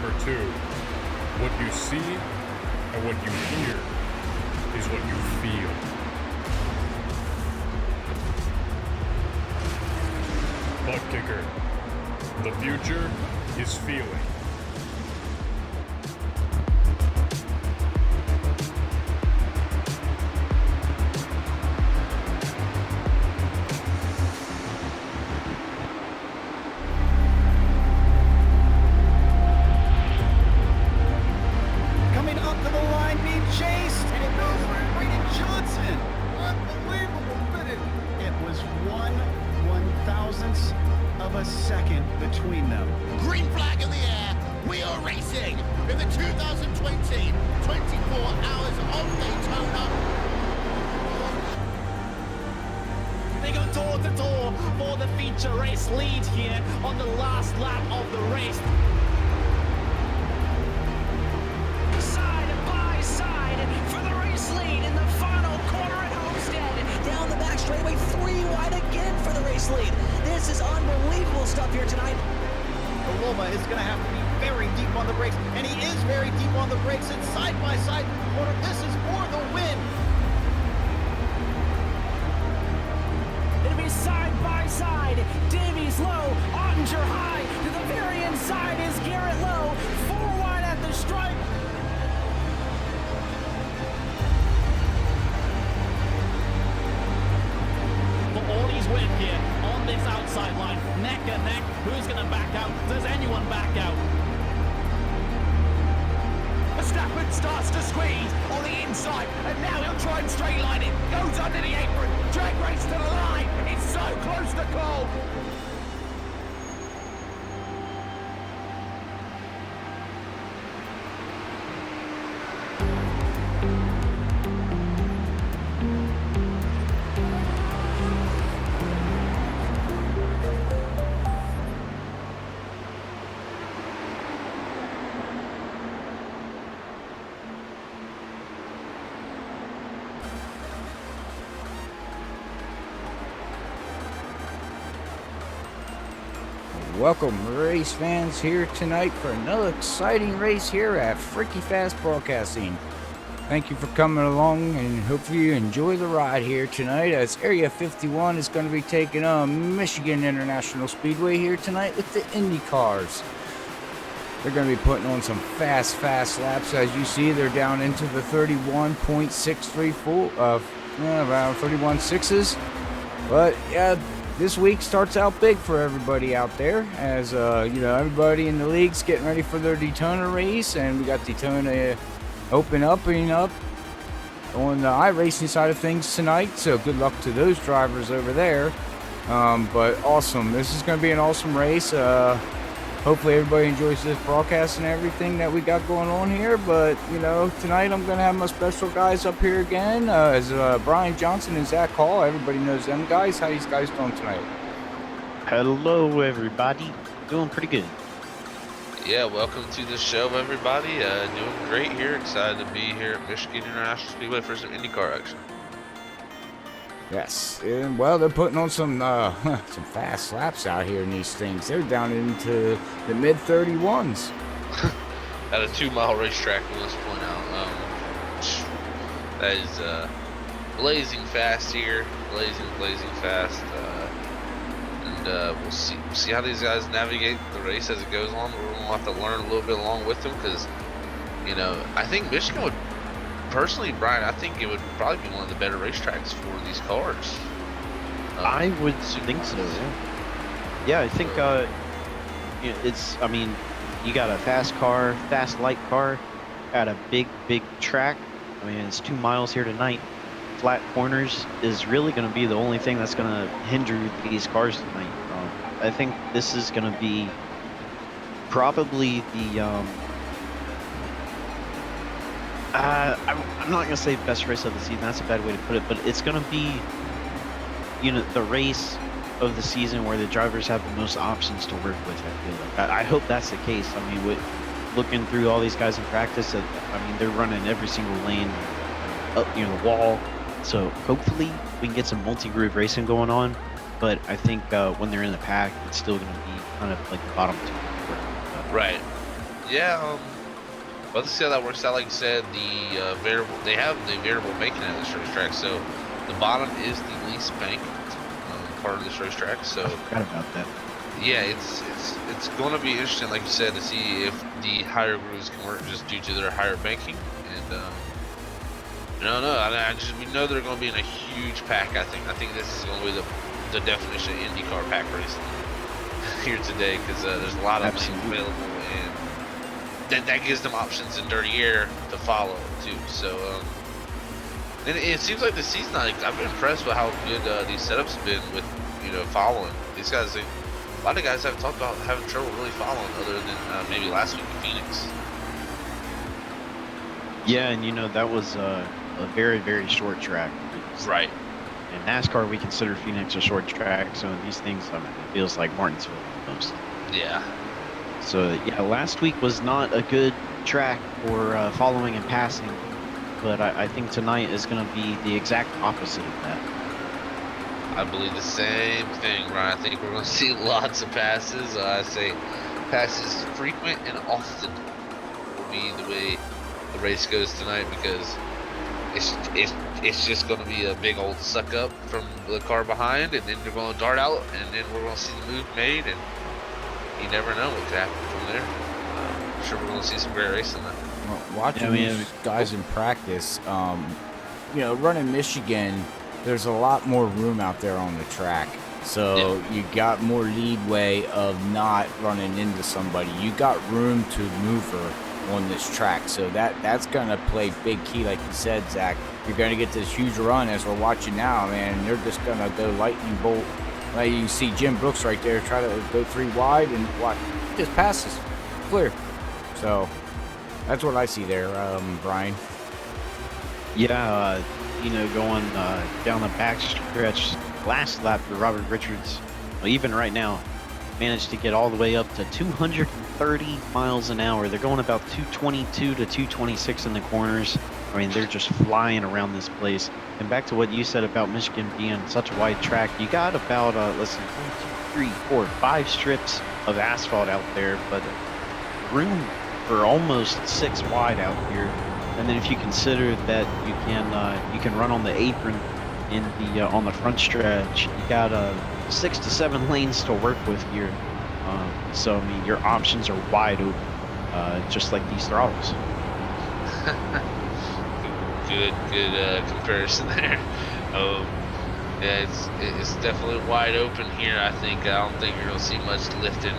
Number 2, what you see and what you hear is what you feel. ButtKicker. The future is feeling. Coming up to the line, being chased, and it goes for Brayden Johnson. Unbelievable finish. It was 1/1000th of a second between them. Green flag in the air. We are racing in the 2020 24 Hours of Daytona. They go door to door for the feature race lead here on the last lap of the race. Side by side for the race lead in the final corner at Homestead. Down the back straightaway, 3 wide again for the race lead. This is unbelievable stuff here tonight. Loma is going to have to be very deep on the brakes, and he is very deep on the brakes. And side by side corner, this is for the win. It'll be side by side. Davies low, Ottinger high. To the very inside is Garrett low. 4 wide at the stripe. For all he's win here on this outside line, neck and neck. Who's going to back out? Does anyone back out? Verstappen starts to squeeze on the inside, and now he'll try and straight line it. Goes under the apron, drag race to the line. It's so close to call. Welcome, race fans, here tonight for another exciting race here at Freaky Fast Broadcasting. Thank you for coming along, and hopefully you enjoy the ride here tonight, as Area 51 is going to be taking on Michigan International Speedway here tonight with the Indy cars. They're going to be putting on some fast laps. As you see, they're down into the 31.634, around 31.6s. But yeah, this week starts out big for everybody out there, as everybody in the league's getting ready for their Daytona race, and we got Daytona opening up on the iRacing side of things tonight. So good luck to those drivers over there. But awesome, this is going to be an awesome race. Hopefully everybody enjoys this broadcast and everything that we got going on here. But tonight I'm going to have my special guys up here again, as Brian Johnson and Zach Hall. Everybody knows them guys. How you guys doing tonight? Hello, everybody. Doing pretty good. Yeah, welcome to the show, everybody. Doing great here. Excited to be here at Michigan International Speedway for some IndyCar action. Yes, and well, they're putting on some some fast laps out here in these things. They're down into the mid 31s. At a 2-mile racetrack, let's point out. That is blazing fast here, blazing fast. We'll see how these guys navigate the race as it goes on. We're gonna have to learn a little bit along with them, because I think Michigan would, personally, Brian, I think it would probably be one of the better racetracks for these cars. I would think so. Yeah, I think it's. I mean, you got a fast light car at a big track. I mean, it's 2 miles here tonight. Flat corners is really going to be the only thing that's going to hinder these cars tonight. I think this is going to be probably the I'm not going to say best race of the season. That's a bad way to put it, but it's going to be the race of the season where the drivers have the most options to work with. I feel like I hope that's the case. I mean, with looking through all these guys in practice, I mean, they're running every single lane up near the wall. So hopefully we can get some multi-groove racing going on. But I think when they're in the pack, it's still going to be kind of like the bottom two. Right. Yeah, well, let's see how that works out. Like you said, the they have the variable banking at this racetrack, so the bottom is the least banked part of this racetrack. So Forgot about that. yeah, it's going to be interesting, like you said, to see if the higher grooves can work just due to their higher banking. And I don't know. We know they're going to be in a huge pack. I think this is going to be the definition of IndyCar pack racing here today, because there's a lot of lanes available, and that gives them options in dirty air to follow too. So and it seems like this season, like, I've been impressed with how good these setups have been with following these guys. A lot of guys have talked about having trouble really following, other than maybe last week in Phoenix. Yeah, and that was a very, very short track. Right. In NASCAR, we consider Phoenix a short track, so these things, it feels like Martinsville almost. Yeah. So yeah, last week was not a good track for following and passing, but I think tonight is going to be the exact opposite of that. I believe the same thing, Ryan. I think we're going to see lots of passes. I say passes frequent and often will be the way the race goes tonight, because it's just going to be a big old suck up from the car behind, and then they're going to dart out, and then we're going to see the move made, and you never know what could happen from there. I'm sure we're going to see some great racing tonight. Well, watching these guys in practice, running Michigan, there's a lot more room out there on the track. So you got more leadway of not running into somebody. You got room to maneuver on this track. So that's going to play big key, like you said, Zach. You're going to get this huge run as we're watching now, man. They're just going to go lightning bolt. Like you see Jim Brooks right there try to go 3 wide and watch. Just passes. Clear. So that's what I see there, Brian. Yeah, going down the back stretch, last lap for Robert Richards, even right now, managed to get all the way up to 230 miles an hour. They're going about 222 to 226 in the corners. I mean, they're just flying around this place. And back to what you said about Michigan being such a wide track, you got about, let's see, 1, 2, 3, 4, 5 strips of asphalt out there, but room for almost 6 wide out here. And then if you consider that you can run on the apron in the on the front stretch, you got 6 to 7 lanes to work with here. So I mean, your options are wide open, just like these throttles. Good comparison there. Yeah, it's definitely wide open here. I don't think you're gonna see much lifting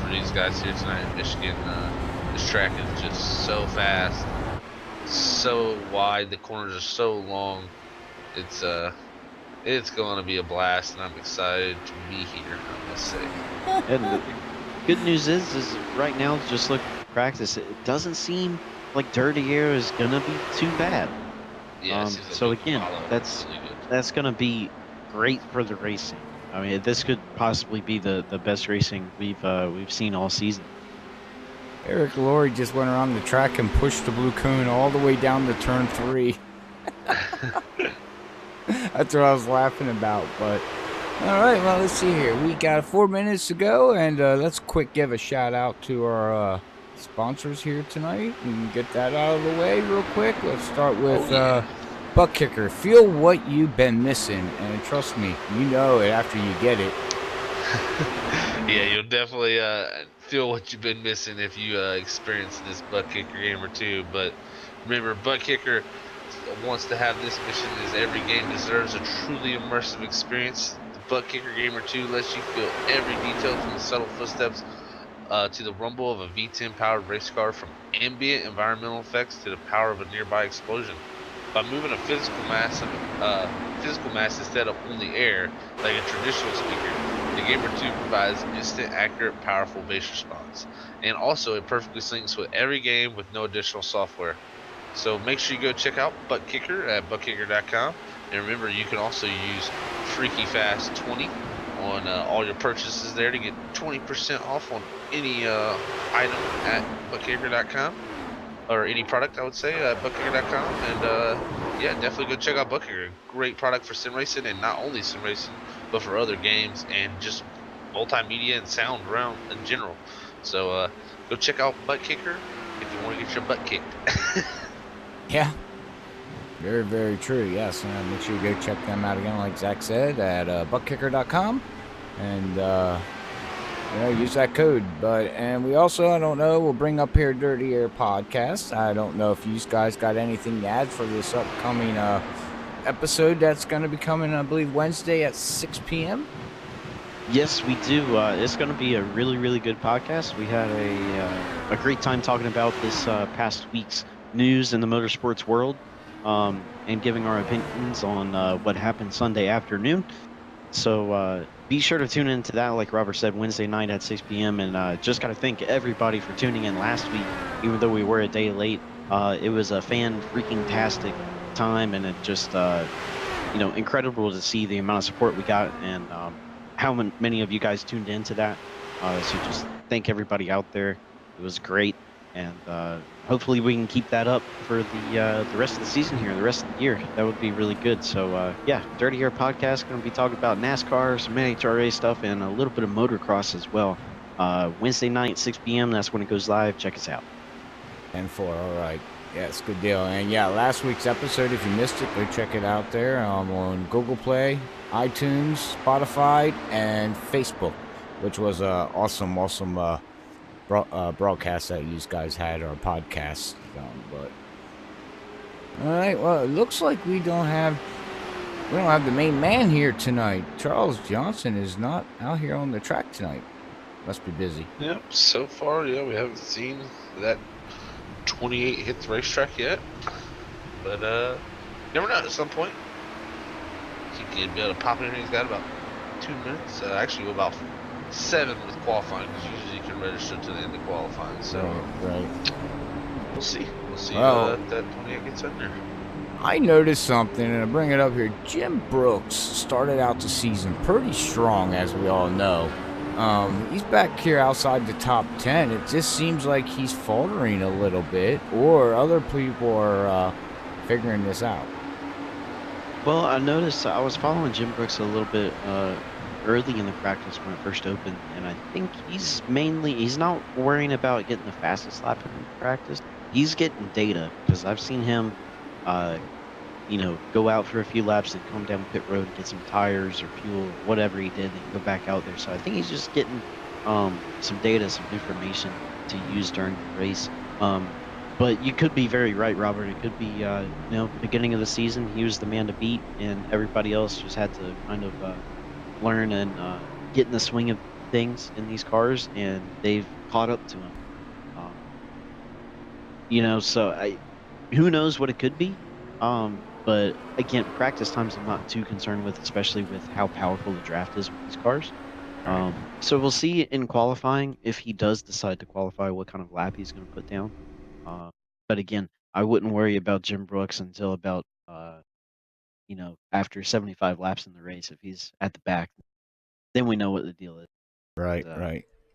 for these guys here tonight in Michigan. This track is just so fast, so wide. The corners are so long. It's going to be a blast, and I'm excited to be here, I must say. And the good news is right now, just look at practice, it doesn't seem like dirty air is gonna be too bad. Yeah, so again, that's gonna be great for the racing. I mean, this could possibly be the best racing we've seen all season. Eric Laurie just went around the track and pushed the blue cone all the way down to turn 3. That's what I was laughing about. But all right, well, let's see here. We got 4 minutes to go, and let's quick give a shout out to our sponsors here tonight and get that out of the way real quick. Let's start with ButtKicker. Feel what you've been missing, and trust me, you know it after you get it. Yeah, you'll definitely feel what you've been missing if you experience this ButtKicker Gamer2. But remember, ButtKicker wants to have this mission: is every game deserves a truly immersive experience. The ButtKicker Gamer2 lets you feel every detail, from the subtle footsteps to the rumble of a V10 powered race car, from ambient environmental effects to the power of a nearby explosion. By moving a physical mass instead of only air, like a traditional speaker, the Gamer2 provides instant, accurate, powerful bass response. And also, it perfectly syncs with every game with no additional software. So make sure you go check out ButtKicker at ButtKicker.com. And remember, you can also use FreakyFast20 on all your purchases there to get 20% off on any item at ButtKicker.com. Or any product, I would say, at ButtKicker.com. And yeah, definitely go check out ButtKicker. Great product for sim racing, and not only sim racing, but for other games and just multimedia and sound around in general. So go check out ButtKicker if you want to get your butt kicked. Yeah. Very, very true. Yes. Make sure you go check them out again, like Zach said, at ButtKicker.com. And, use that code. And we also, I don't know, we'll bring up here Dirty Air Podcast. I don't know if you guys got anything to add for this upcoming episode that's going to be coming, I believe, Wednesday at 6 p.m. Yes, we do. It's going to be a really, really good podcast. We had a great time talking about this past week's news in the motorsports world, and giving our opinions on what happened Sunday afternoon. So be sure to tune into that, like Robert said, Wednesday night at 6 p.m. And just got to thank everybody for tuning in last week, even though we were a day late. It was a fan-freaking-tastic time, and it just, incredible to see the amount of support we got, and how many of you guys tuned into that. So just thank everybody out there. It was great, and hopefully we can keep that up for the rest of the season here, the rest of the year. That would be really good. So yeah, Dirty Air Podcast, going to be talking about NASCAR, some NHRA stuff, and a little bit of motocross as well. Wednesday night, 6 p.m. That's when it goes live. Check us out. 10-4, all right. Yes, good deal. And yeah, last week's episode, if you missed it, go check it out there on Google Play, iTunes, Spotify, and Facebook, which was awesome broadcast that you guys had, or podcast. But all right, well, it looks like we don't have the main man here tonight. Charles Johnson is not out here on the track tonight. Must be busy. Yep. So far, yeah, we haven't seen that 28 hit the racetrack yet, but never know. At some point, he could be able to pop in. He's got about 2 minutes. Actually, about 7 with qualifying, because usually you can register to the end of qualifying. So right. We'll see. Well, that 28 gets in there. I noticed something, and I bring it up here. Jim Brooks started out the season pretty strong, as we all know. He's back here outside the top 10. It just seems like he's faltering a little bit, or other people are figuring this out. Well, I noticed I was following Jim Brooks a little bit early in the practice when it first opened, and I think he's not worrying about getting the fastest lap in practice. He's getting data, because I've seen him go out for a few laps and come down pit road and get some tires or fuel, whatever he did, and go back out there. So I think he's just getting some data, some information to use during the race. But you could be very right, Robert. It could be, beginning of the season, he was the man to beat, and everybody else just had to kind of learn and get in the swing of things in these cars, and they've caught up to him. So who knows what it could be? But again, practice times I'm not too concerned with, especially with how powerful the draft is with these cars. So we'll see in qualifying, if he does decide to qualify, what kind of lap he's going to put down. But again, I wouldn't worry about Jim Brooks until about, after 75 laps in the race. If he's at the back, then we know what the deal is. Right.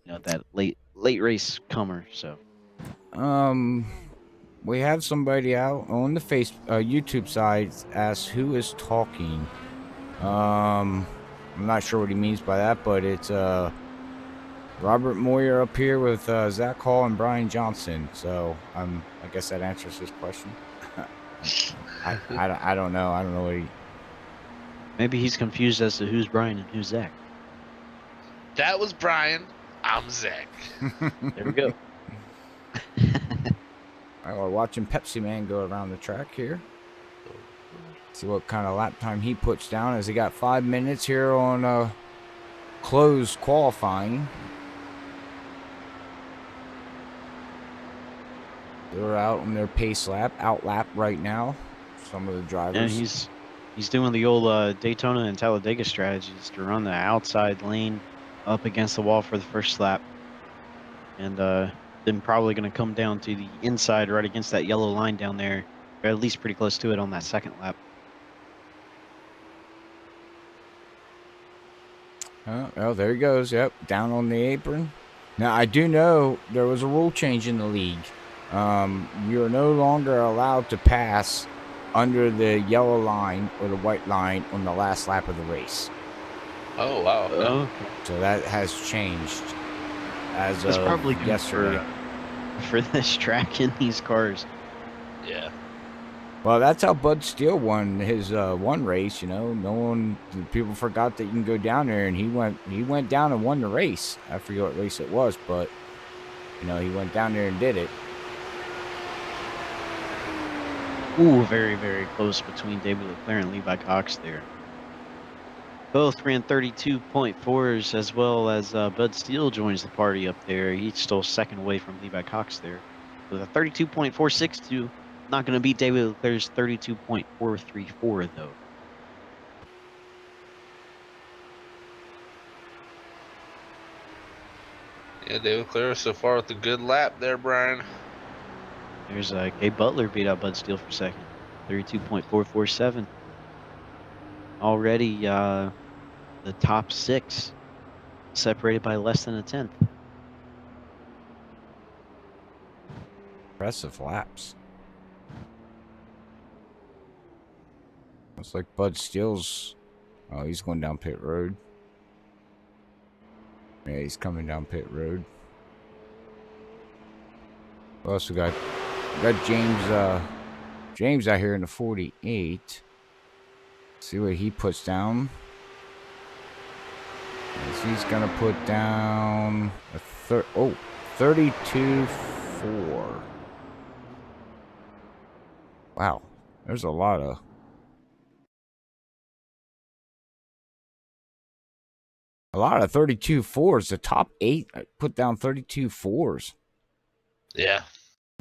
That late race comer. So. We have somebody out on the YouTube side ask who is talking. I'm not sure what he means by that, but it's Robert Moyer up here with Zach Hall and Brian Johnson. So I guess that answers his question. I don't know. I don't know what he. Maybe he's confused as to who's Brian and who's Zach. That was Brian. I'm Zach. There we go. All right, we're watching Pepsi Man go around the track here. See what kind of lap time he puts down, as he got 5 minutes here on closed qualifying. They're out on their pace lap, out lap right now. Some of the drivers. And he's doing the old Daytona and Talladega strategies to run the outside lane up against the wall for the first lap, and then probably going to come down to the inside right against that yellow line down there, or at least pretty close to it on that second lap. Oh, there he goes. Yep, down on the apron. Now, I do know there was a rule change in the league. You are no longer allowed to pass under the yellow line or the white line on the last lap of the race. Oh, wow. Oh. So that has changed. as That's of probably good yesterday. for this track and these cars. Yeah. Well, that's how Bud Steele won his one race. People forgot that you can go down there, and he went down and won the race. I forget what race it was, but he went down there and did it. Ooh, very, very close between David Leclerc and Levi Cox there. Both ran 32.4s, as well as Bud Steele joins the party up there. He's still second away from Levi Cox there. With a 32.462, not going to beat David Leclerc's 32.434, though. Yeah, David Leclerc so far with a good lap there, Brian. There's Gabe Butler beat out Bud Steele for second. 32.447. Already the top 6 separated by less than a tenth. Impressive laps. Looks like Bud Steele's. Oh, he's going down pit road. Yeah, he's coming down pit road. We also got James out here in the 48. See what he puts down. Yes, he's gonna put down a 32.4. Wow, there's a lot of 32.4s. The top 8 put down 32.4s. Yeah.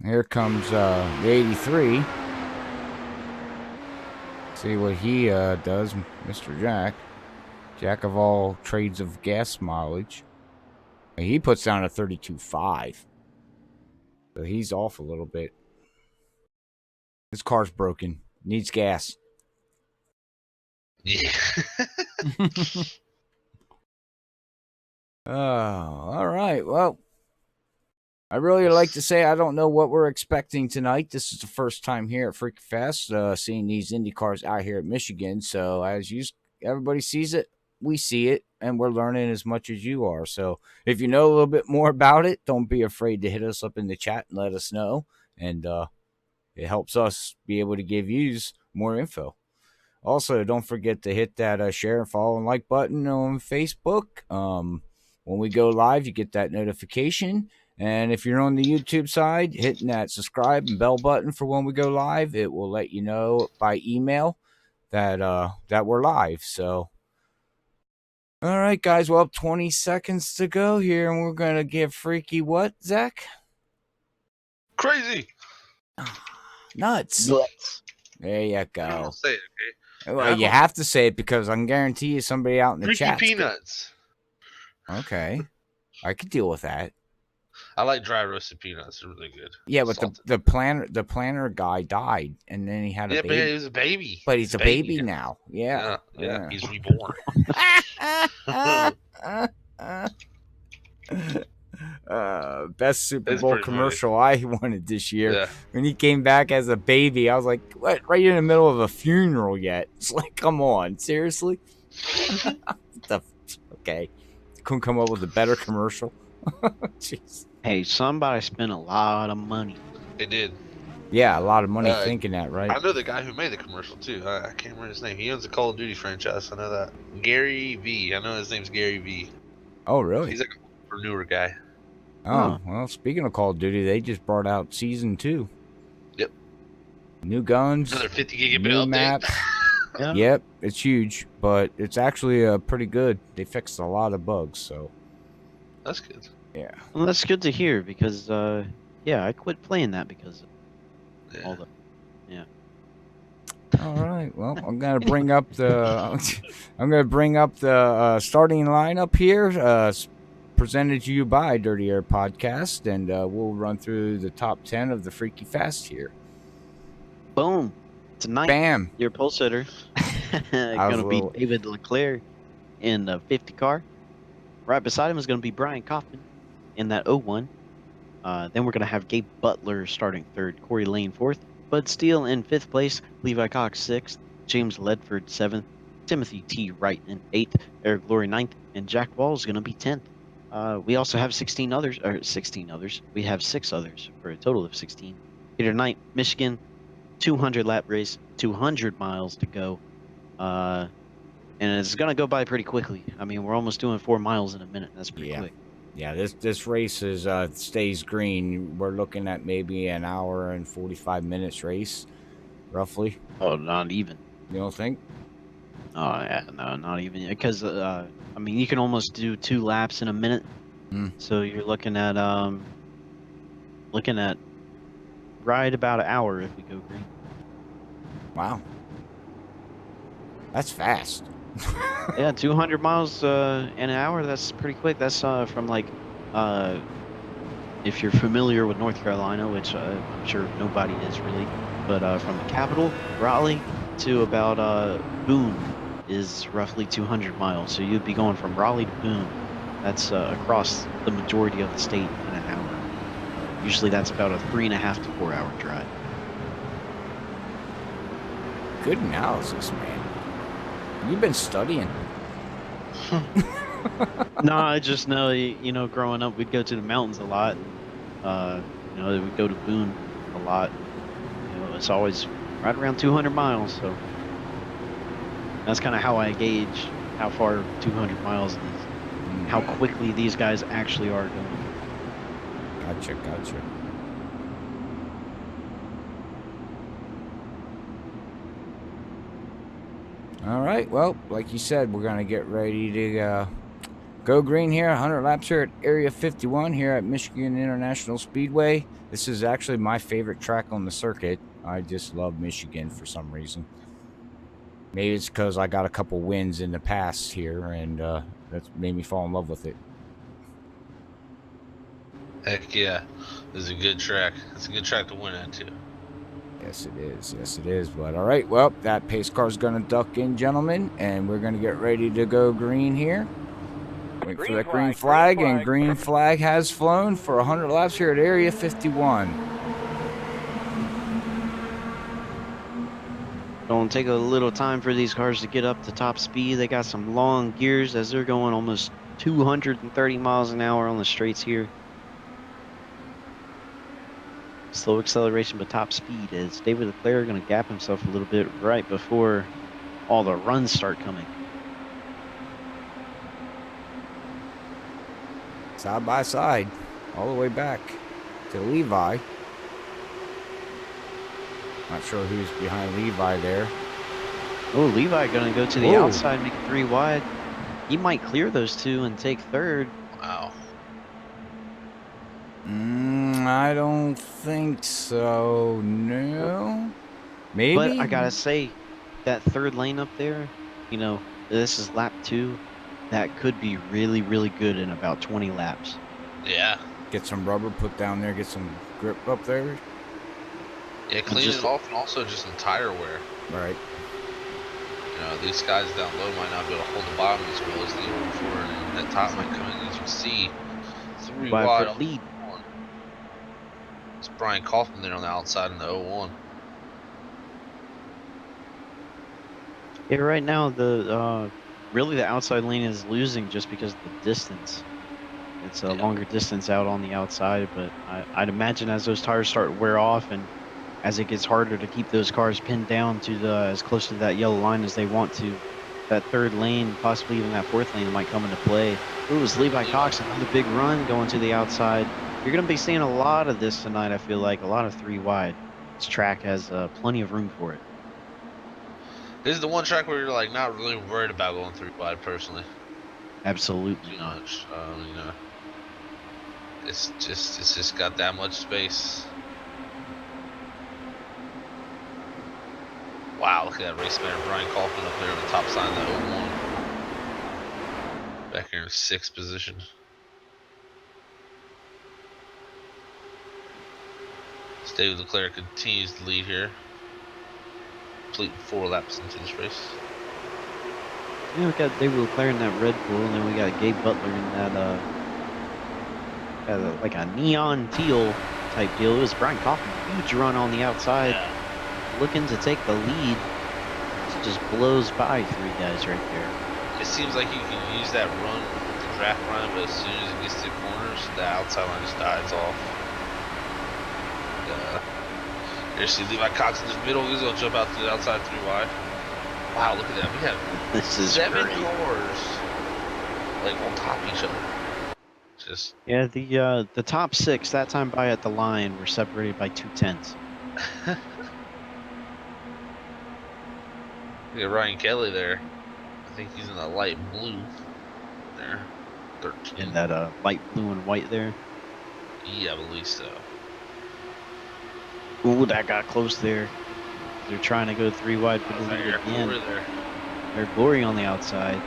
Here comes the 83. See what he does, Mr. Jack. Jack of all trades of gas mileage. And he puts down a 32.5. So he's off a little bit. His car's broken. Needs gas. Yeah. Oh, all right. Well, I really like to say I don't know what we're expecting tonight. This is the first time here at Freak Fest, seeing these Indy cars out here at Michigan. So as everybody sees it, we see it, and we're learning as much as you are. So if you know a little bit more about it, don't be afraid to hit us up in the chat and let us know. And it helps us be able to give you more info. Also, don't forget to hit that share and follow and like button on Facebook. When we go live, you get that notification. And if you're on the YouTube side, hitting that subscribe and bell button for when we go live, it will let you know by email that we're live. So, all right, guys. Well, 20 seconds to go here, and we're gonna give Freaky what, Zach? Crazy. Nuts. There you I go. don't say it, okay? Well, you have to say it because I can guarantee you somebody out in the Freaky chat. peanuts. Okay, I could deal with that. I like dry roasted peanuts. They're really good. Yeah, but Salted. the planner guy died, and then he had a baby. But he was a baby. But he's a baby now. Yeah. He's reborn. Best Super That's Bowl pretty commercial I wanted this year. Yeah. When he came back as a baby, I was like, what? Right in the middle of a funeral yet? It's like, come on, seriously? Okay. Couldn't come up with a better commercial. Jeez. Hey, somebody spent a lot of money. They did. Yeah, a lot of money thinking that, right? I know the guy who made the commercial, too. I can't remember his name. He owns a Call of Duty franchise. I know that. Gary V. I know his name's Gary V. Oh, really? He's like an entrepreneur guy. Oh, well, speaking of Call of Duty, they just brought out Season 2. Yep. New guns. Another 50 gigabit new update. maps. Yeah. Yep, it's huge, but it's actually pretty good. They fixed a lot of bugs, so. That's good. Yeah. Well, that's good to hear because, I quit playing that because of all the. Yeah. All right. Well, I'm gonna bring up the starting lineup here. Presented to you by Dirty Air Podcast, and we'll run through the top 10 of the Freaky Fast here. Boom. Tonight, Bam. your pole sitter going to be David Leclerc in the 50 car. Right beside him is going to be Brian Kaufman in that 01. Then we're going to have Gabe Butler starting third, Corey Lane fourth, Bud Steele in fifth place, Levi Cox sixth, James Ledford seventh, Timothy T. Wright in eighth, Eric Glory ninth, and Jack Wall is going to be 10th. We also have 16 others, or 16 others. We have 6 others for a total of 16. Here tonight, Michigan, 200 lap race, 200 miles to go. And it's gonna go by pretty quickly. I mean, we're almost doing 4 miles in a minute. That's pretty Yeah. quick. Yeah, this race is stays green. We're looking at maybe an hour and 45 minutes race, roughly. Oh, not even. You don't think? Oh yeah, no, not even. Because I mean, you can almost do 2 laps in a minute. So you're looking at right about an hour if we go green. Wow. That's fast. Yeah, 200 miles in an hour. That's pretty quick. That's from like, if you're familiar with North Carolina, which I'm sure nobody is really, but from the capital, Raleigh, to about Boone is roughly 200 miles. So you'd be going from Raleigh to Boone. That's across the majority of the state in an hour. Usually that's about a 3.5 to 4 hour drive. Good analysis, man. You've been studying. No, I just know, you know, growing up, we'd go to the mountains a lot. You know, we'd go to Boone a lot. You know, it's always right around 200 miles. So that's kind of how I gauge how far 200 miles is, how quickly these guys actually are going. Gotcha. All right, well, like you said, we're going to get ready to go green here. 100 laps here at Area 51 here at Michigan International Speedway. This is actually my favorite track on the circuit. I just love Michigan for some reason. Maybe it's because I got a couple wins in the past here, and that's made me fall in love with it. Heck yeah, this is a good track. It's a good track to win at too. Yes, it is. But all right, well, that pace car is going to duck in, gentlemen, and we're going to get ready to go green here. Wait for that green flag, and green flag has flown for 100 laps here at Area 51. Gonna take a little time for these cars to get up to top speed. They got some long gears as they're going almost 230 miles an hour on the straights here. Slow acceleration, but top speed as David Leclerc going to gap himself a little bit right before all the runs start coming. Side by side, all the way back to Levi. Not sure who's behind Levi there. Oh, Levi going to go to the outside, make it 3 wide. He might clear those 2 and take 3rd. Wow. I don't think so. No. Maybe. But I gotta say, that 3rd lane up there, you know, this is lap 2. That could be really, really good in about 20 laps. Yeah. Get some rubber put down there, get some grip up there. Yeah, clean it off, and also just some tire wear. Right. You know, these guys down low might not be able to hold the bottom as well as they were before, and that top might come in, as you can see, 3 wide on lead. It's Brian Kaufman there on the outside in the 01. Yeah, right now the really the outside lane is losing just because of the distance. It's a longer distance out on the outside, but I'd imagine as those tires start to wear off and as it gets harder to keep those cars pinned down to as close to that yellow line as they want to, that 3rd lane, possibly even that 4th lane, might come into play. Ooh, it's Levi Cox, another big run going to the outside. You're going to be seeing a lot of this tonight, I feel like. A lot of 3 wide. This track has plenty of room for it. This is the one track where you're like not really worried about going 3 wide, personally. Absolutely not. You know, it's just got that much space. Wow, look at that race man Brian Kaufman up there on the top side of the 01. Back here in 6th position. David Leclerc continues to lead here. Completing 4 laps into this race. Yeah, we got David Leclerc in that Red Bull, and then we got Gabe Butler in that like a neon teal type deal. It was Brian Kaufman, huge run on the outside, looking to take the lead. It just blows by 3 guys right there. It seems like you can use that run with the draft Ryan, but as soon as it gets to the corners, the outside line just dies off. There's see Levi Cox in the middle. He's gonna jump out to the outside 3 wide. Wow, look at that. We have This is 7 great. cars like on top of each other. Just Yeah, the top 6 that time by at the line were separated by 2/10. we got Ryan Kelly there. I think he's in the light blue there. 13. In that light blue and white there. Yeah, I believe so. Ooh, that got close there. They're trying to go 3 wide for the lead Eric again. Glory there. Their Glory on the outside.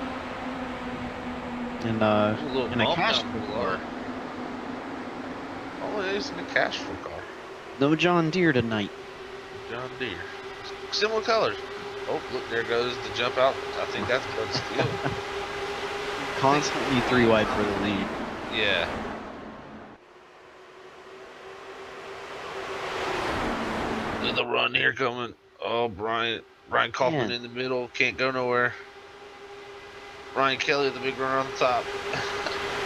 And Ooh, a little in a bump cash down car. below. Oh, it is in a Castro car. No John Deere tonight. John Deere. Similar colors. Oh, look, there goes the jump out. I think that's Bud Steele. Constantly 3 wide for the lead. Yeah. Look at the run here coming. Oh, Brian Kaufman Man. in the middle. Can't go nowhere. Ryan Kelly with the big run on the top.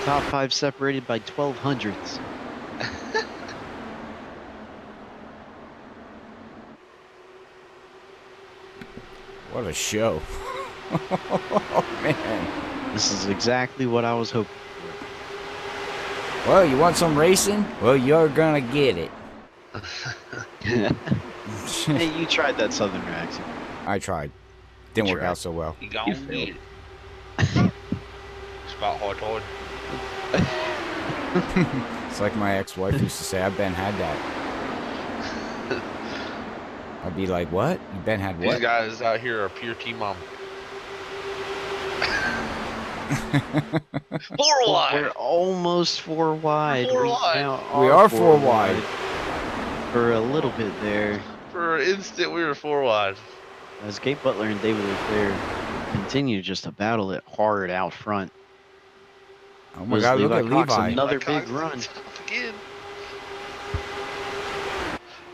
Top 5 separated by 1200ths. What a show. Oh, man. This is exactly what I was hoping Well, you want some racing? Well, you're gonna get it. for. Hey, you tried that Southern accent. I tried. Didn't You work tried. out so well. You gone You get failed. it. It's about hard. It's like my ex-wife used to say, I've been had that. I'd be like, what? You been had These what? guys out here are pure team mom. 4 wide. We're almost 4 wide. 4 wide. now We are 4 wide. For a little bit there. For an instant, we were 4 wide. As Gabe Butler and David Leclerc continue just to battle it hard out front. Oh my Was god, look Levi at Cox Levi. another Cox big is run. tough again.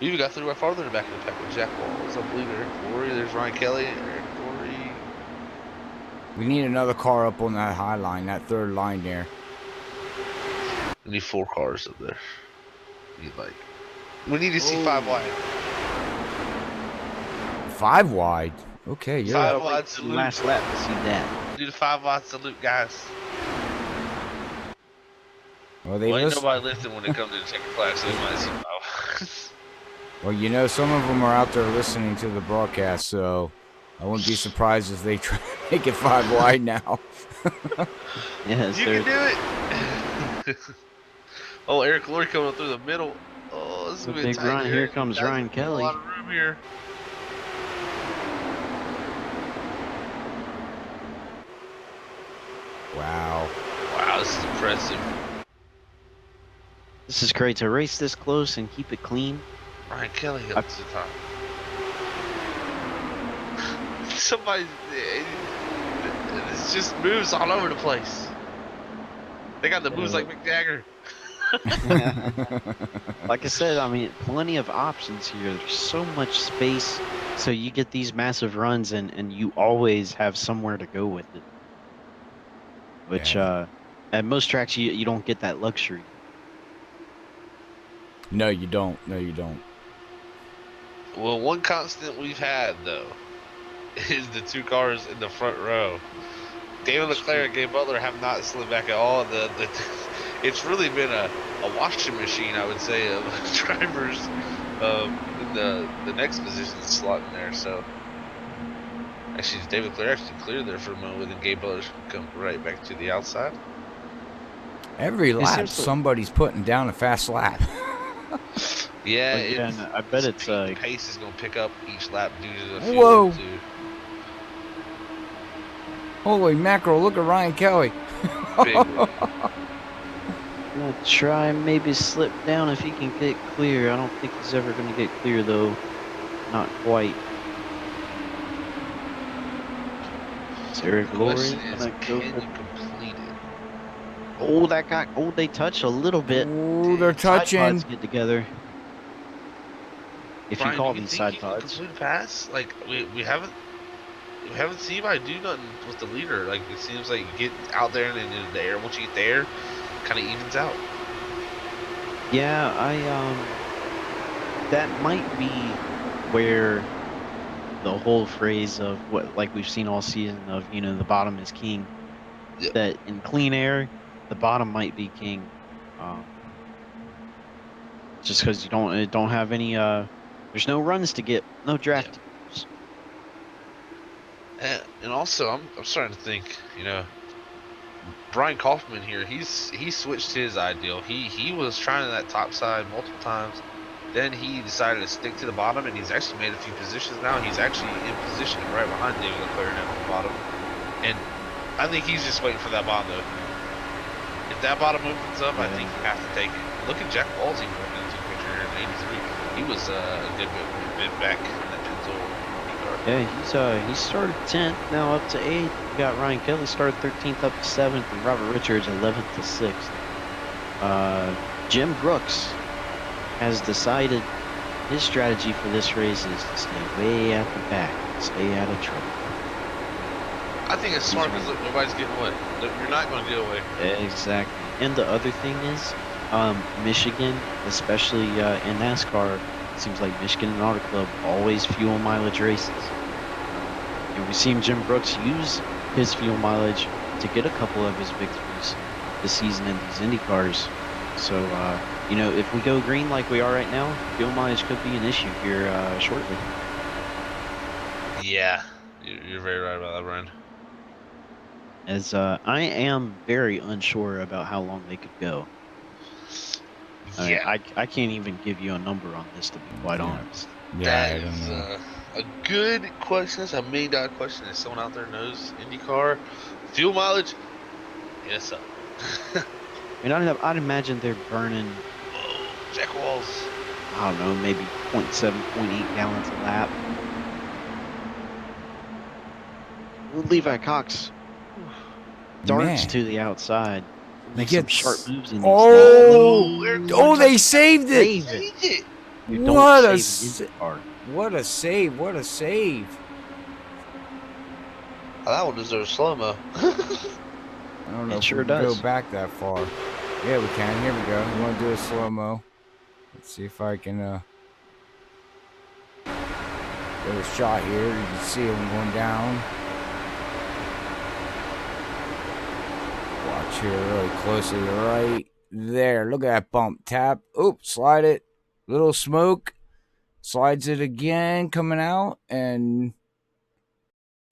We even got 3 right farther in the back of the pack with Jack Walls. I believe Eric Glory. There's Ryan Kelly and Eric Glory. We need another car up on that high line, that third line there. We need 4 cars up there. We need to see 5 wide. 5 wide. Okay, you're 5 up. wide salute. Last lap to see that. Do the 5 wide salute, guys. Well, they Well, ain't listen. nobody listening when it comes to the checker flag, so we might see 5 wides. Well, you know, some of them are out there listening to the broadcast, so I wouldn't be surprised if they try to make it 5 wide now. Yes, You they're- can do it. Oh, Eric Glory coming up through the middle. Oh, this is The gonna be a big tight run. Here Eric. comes Guys, Ryan there's Kelly. A lot of room here. Wow. Wow, this is impressive. This is great to race this close and keep it clean. Ryan Kelly up to the top. Somebody, this just moves all over the place. They got the moves like Mick Jagger. Like I said, I mean, plenty of options here. There's so much space, so you get these massive runs, and you always have somewhere to go with it. Which, at most tracks, you don't get that luxury. No, you don't. No, you don't. Well, one constant we've had though is the 2 cars in the front row. David Leclerc and Gabe Butler have not slid back at all. It's really been a washing machine, I would say, of drivers in the next position slot in there. So actually, David Leclerc actually cleared there for a moment, and Gabe Butler come right back to the outside. Every lap, seems like- somebody's putting down a fast lap. Yeah, But yeah, it's, and I bet it's the pace is going to pick up each lap due to the fuel. Whoa. Too. Holy mackerel, look at Ryan Kelly. Big I'm gonna try and maybe slip down if he can get clear. I don't think he's ever gonna get clear though. Not quite. Is Eric Glory question is, gonna can go you for... complete it? Oh, that got. Oh, they touch a little bit. Ooh, they're Side touching. pods get together. If Brian, you call do these think side you can pods. complete a pass? Like we haven't. we haven't seen anybody do nothing with the leader. Like, it seems like you get out there and then in the air, once you get there, kind of evens out. Yeah, that might be where the whole phrase of what, like we've seen all season of, the bottom is king. Yep. That in clean air, the bottom might be king. Just because you don't have any there's no runs to get, no draft to use. And also, I'm starting to think, Brian Kaufman here, he switched his ideal. He was trying that top side multiple times. Then he decided to stick to the bottom, and he's actually made a few positions now. He's actually in position right behind David Leclerc now at the bottom. And I think he's just waiting for that bottom though. If that bottom opens up, I think you have to take it. Look at Jack Ball's even working into the picture here in '83. He was a good bit back in that Denzel car. Yeah, he started 10th, now up to 8th. We got Ryan Kelly started 13th up to 7th, and Robert Richards 11th to 6th. Jim Brooks has decided his strategy for this race is to stay way at the back, stay out of trouble. I think it's smart because nobody's getting away. You're not going to get away. Exactly. And the other thing is, Michigan, especially in NASCAR, it seems like Michigan and Auto Club always fuel mileage races. And we've seen Jim Brooks use his fuel mileage to get a couple of his victories this season in these Indy cars. So, if we go green like we are right now, fuel mileage could be an issue here shortly. Yeah, you're very right about that, Brian. As I am very unsure about how long they could go. Yeah, I can't even give you a number on this, to be quite honest. Yeah, that is a good question. It's a $1 million question. If someone out there knows IndyCar fuel mileage, hit us up. I'd imagine they're burning. Whoa, Jack Walls. I don't know, maybe 0.7, 0.8 gallons a lap. Levi Cox darts to the outside. Makes some sharp moves in these. They saved it. What a save! What a save! Oh, that one deserves slow-mo. I don't know if we can go back that far. Yeah, we can. Here we go. We want to do a slow-mo. Let's see if I can get a shot here. You can see him going down. Watch here really closely. Right there. Look at that bump. Tap. Oops. Slide it. Little smoke. Slides it again. Coming out. And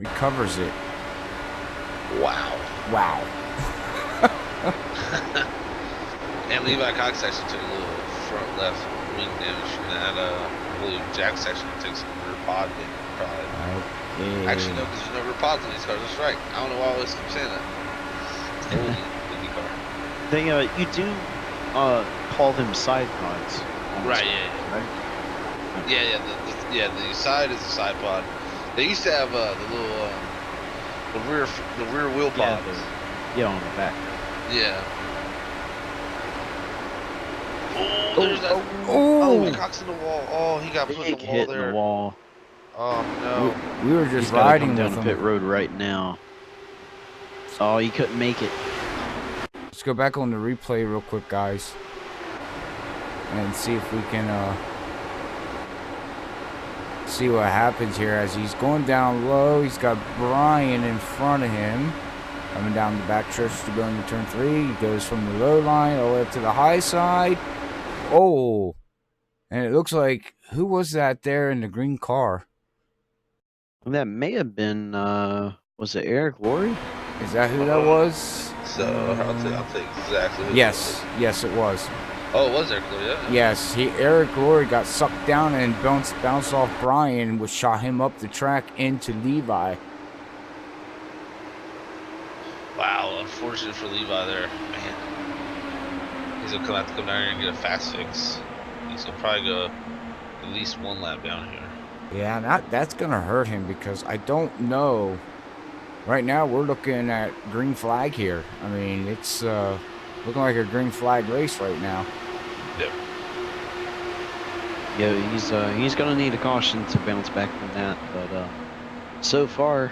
recovers it. Wow. And Levi Cox actually took a little front left wing damage. And I believe Jack's actually took some rear pod damage. Okay. Actually, no, because there's no rear pods in these cars. That's right. I don't know why I always keep saying that. They you do call them side pods. Right, yeah. The side is a side pod. They used to have the little the rear wheel pods. Yeah, on the back. Yeah. Oh, there's that. Oh, Cox in the wall. Oh, he got put in the wall there. In the wall. Oh no. We were just riding down the pit road right now. Oh, he couldn't make it. Let's go back on the replay real quick, guys, and see if we can see what happens here as he's going down low. He's got Brian in front of him, coming down the back stretch to go into turn 3. He goes from the low line all the way up to the high side. Oh, and it looks like, who was that there in the green car? That may have been, was it Eric Laurie? Is that who that was? So I'll take exactly. Yes, it was. Oh, it was Eric Laurie, yeah. Yes, Eric Laurie got sucked down and bounced off Brian, which shot him up the track into Levi. Wow, unfortunate for Levi there, man. He's gonna have to come down here and get a fast fix. He's gonna probably go at least one lap down here. Yeah, that's gonna hurt him because I don't know. Right now, we're looking at green flag here. I mean, it's looking like a green flag race right now. Yep. Yeah, he's gonna need a caution to bounce back from that. But so far,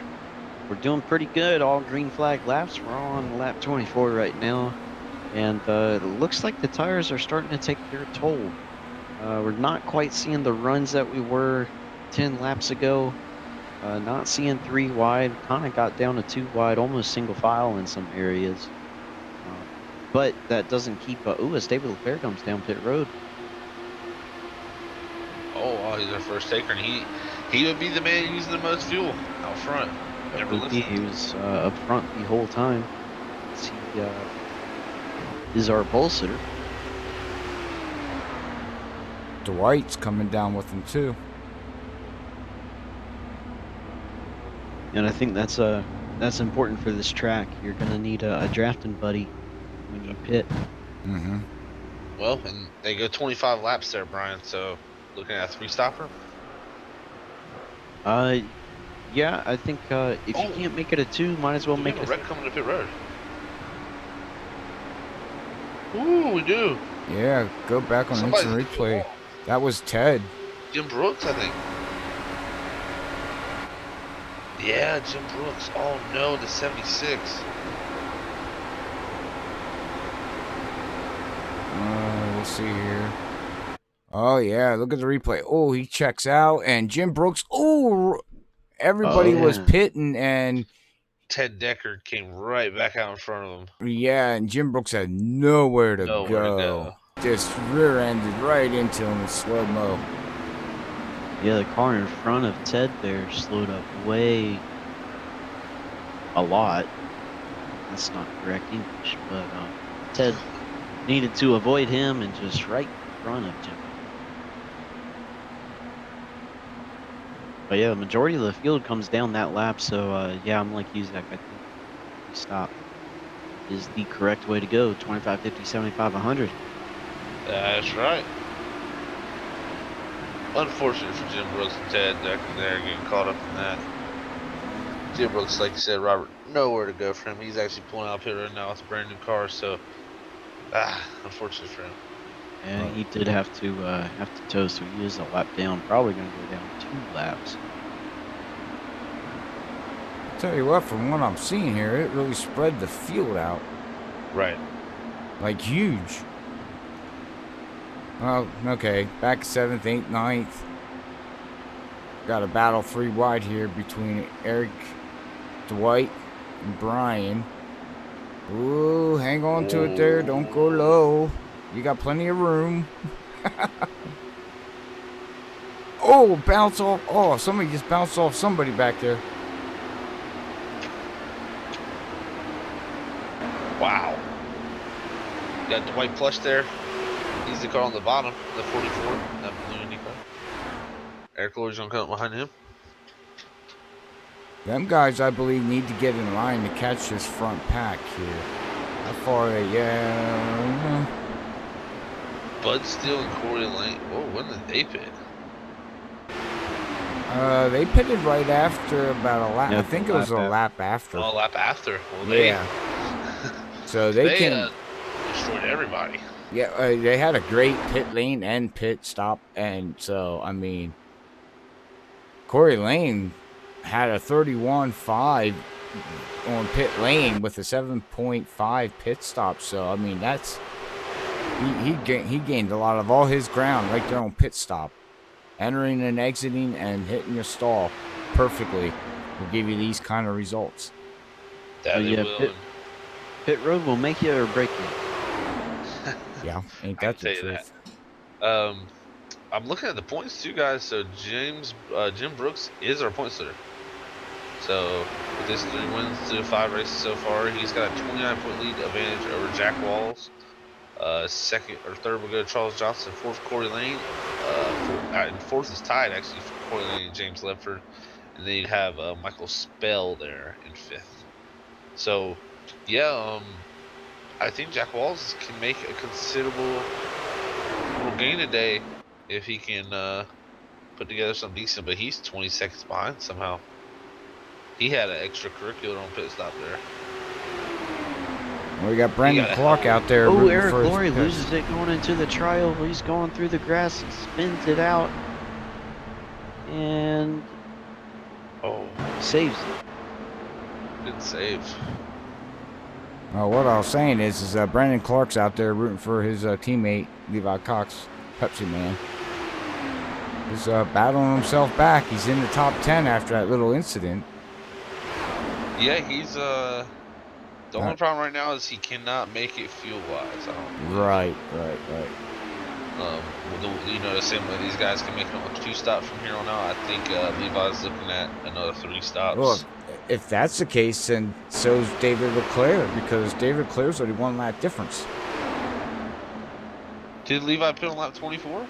we're doing pretty good. All green flag laps. We're on lap 24 right now. And it looks like the tires are starting to take their toll. We're not quite seeing the runs that we were 10 laps ago. Not seeing 3 wide. Kind of got down to 2 wide, almost single file in some areas. But that doesn't keep. As David LaFleur comes down pit road. Oh, wow, he's our first taker, and he would be the man using the most fuel out front. Never listened. He was up front the whole time. He is our pole sitter. Dwight's coming down with him too. And I think that's important for this track. You're gonna need a drafting buddy when you pit. Mm-hmm. Well, and they go 25 laps there, Brian. So, looking at a 3-stopper. Yeah, I think if you can't make it a 2, might as well make it a wreck coming to pit road. Ooh, we do. Yeah, go back on instant replay. That was Ted. Jim Brooks, I think. Yeah, Jim Brooks. Oh no, the 76. We'll see here. Oh yeah, look at the replay. Oh, he checks out, and Jim Brooks. Oh, everybody was pitting, and Ted Decker came right back out in front of him. Yeah, and Jim Brooks had nowhere to go. Just rear-ended right into him in slow-mo. Yeah, the car in front of Ted there slowed up way a lot. That's not correct English, but Ted needed to avoid him and just right in front of Jim. But yeah, the majority of the field comes down that lap, so yeah, I'm like you, Zach. I think stop is the correct way to go. 25, 50, 75, 100. That's right. Unfortunate for Jim Brooks and Ted Decker there getting caught up in that. Jim Brooks, like you said, Robert, nowhere to go for him. He's actually pulling out pit road now with a brand new car, so unfortunate for him. And he did have to tow, so he is a lap down. Probably going to go down 2 laps. Tell you what, from what I'm seeing here, it really spread the field out. Right. Like huge. Well, okay, back 7th, 8th, 9th. Got a battle 3 wide here between Eric, Dwight, and Brian. Ooh, hang on to it there. Don't go low. You got plenty of room. Oh, bounce off. Oh, somebody just bounced off somebody back there. Wow. Got Dwight Plush there. He's the car on the bottom, the 44, that blue Indy car. Eric Lloyd's gonna come behind him. Them guys, I believe, need to get in line to catch this front pack here. How far are they? Yeah. Bud Steele and Corey Lane. Oh, when did they pit? They pitted right after about a lap. Yep, I think it was a lap after. Oh, a lap after. Well, yeah. So they can destroyed everybody. Yeah, they had a great pit lane and pit stop, and so I mean, Corey Lane had a 31.5 on pit lane with a 7.5 pit stop. So I mean, that's he gained a lot of all his ground right there on pit stop, entering and exiting and hitting your stall perfectly will give you these kind of results. That yeah, will. Pit road will make you or break you. Yeah, ain't that the truth? I'm looking at the points too, guys. So Jim Brooks is our point sitter. So with his 3 wins to 5 races so far, he's got a 29-point lead advantage over Jack Walls. Second or third will go to Charles Johnson. 4th, Corey Lane. And 4th is tied actually for Corey Lane and James Ledford. And then you'd have Michael Spell there in 5th. So yeah, I think Jack Walls can make a considerable little gain today if he can put together something decent, but he's 20 seconds behind somehow. He had an extracurricular on pit stop there. We got Brandon Clark out there. Oh, Eric Laurie loses it going into the trial. He's going through the grass and spins it out. And saves it. Good save. Well, what I was saying is Brandon Clark's out there rooting for his teammate, Levi Cox, Pepsi Man. He's battling himself back. He's in the top 10 after that little incident. Yeah, he's the only problem right now is he cannot make it fuel-wise. Right. You know, the same way these guys can make it on 2 stops from here on out. I think Levi's looking at another 3 stops. Well, if that's the case, then so's David Leclerc, because David Leclerc's already 1 lap difference. Did Levi pit on lap 24?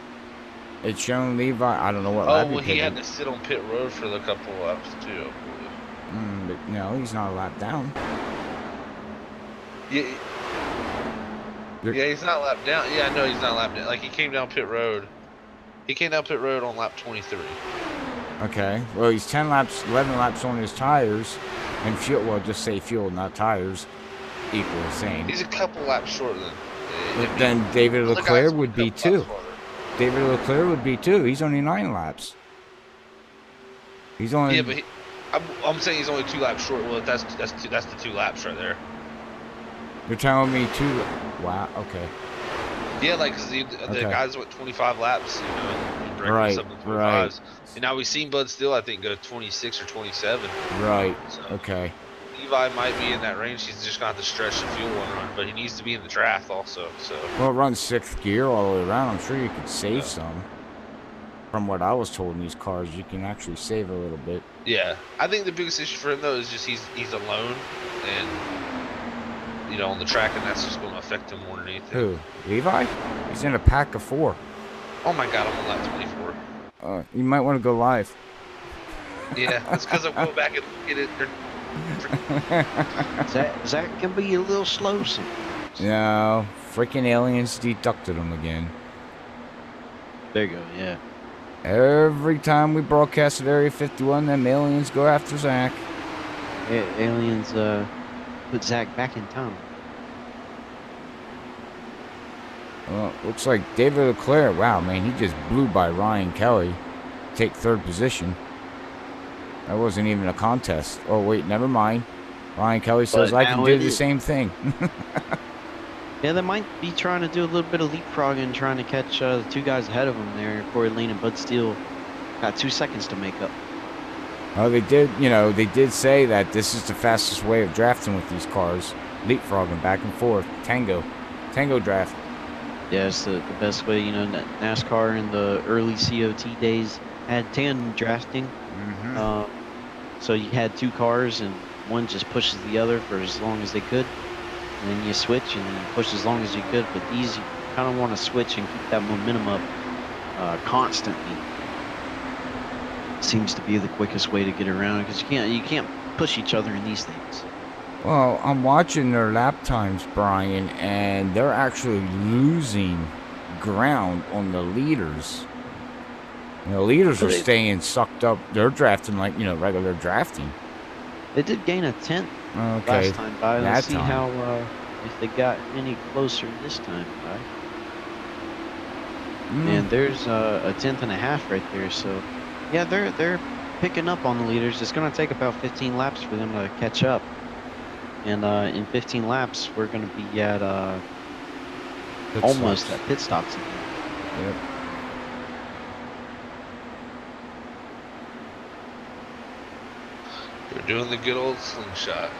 It's shown Levi. I don't know what lap well, he had pitted. to sit on pit road for the couple laps too, I believe. But no, he's not a lap down. Yeah, he's not lap down. Yeah, I know he's not lap down. Like, he came down pit road. He came down pit road on lap 23. Okay. Well, he's 10 laps, 11 laps on his tires, and fuel. Well, just say fuel, not tires. Equal the same. He's a couple laps shorter than. But then David Leclerc would be too. David Leclerc would be too. He's only 9 laps. He's only. Yeah, but I'm saying he's only 2 laps short. Well, that's the 2 laps right there. You're telling me 2. Wow. Okay. Yeah, like, cause the guys went 25 laps, you know, and Right. And now we've seen Bud Steele, I think, go 26 or 27. Right. So Okay. Levi might be in that range. He's just got to stretch the fuel one run, but he needs to be in the draft also. So. Well, it runs 6th gear all the way around. I'm sure you could save some. From what I was told in these cars, you can actually save a little bit. Yeah, I think the biggest issue for him though is just he's alone, and you know, on the track, and that's just going to affect him more than anything. Who? Levi? He's in a pack of 4. Oh my God, I'm on lap 24. You might want to go live. Yeah, that's because I'm going back and get it. Zach can be a little slow sometimes. No, freaking aliens deducted him again. There you go, yeah. Every time we broadcast at Area 51, them aliens go after Zach. Aliens put Zach back in time. Well, looks like David Leclerc, wow, man, he just blew by Ryan Kelly. Take 3rd position. That wasn't even a contest. Oh, wait, never mind. Ryan Kelly says But I can now do it the is. same thing. Yeah, they might be trying to do a little bit of leapfrogging, trying to catch the 2 guys ahead of them there. Corey Lane and Bud Steele got 2 seconds to make up. Oh, they did say that this is the fastest way of drafting with these cars. Leapfrogging back and forth. Tango draft. Yeah, it's the best way. You know, NASCAR in the early COT days had tandem drafting. So you had 2 cars and one just pushes the other for as long as they could. And then you switch and you push as long as you could. But these, you kind of want to switch and keep that momentum up constantly. Seems to be the quickest way to get around, because you can't push each other in these things. Well, I'm watching their lap times, Brian, and they're actually losing ground on the leaders. You know, leaders are staying sucked up. They're drafting like, you know, regular drafting. They did gain a 10th last time by. Let's see how if they got any closer this time by. And there's a 10th and a half right there. So yeah, they're picking up on the leaders. It's going to take about 15 laps for them to catch up. And in 15 laps, we're going to be at almost at pit stops again. Yep. They're doing the good old slingshot.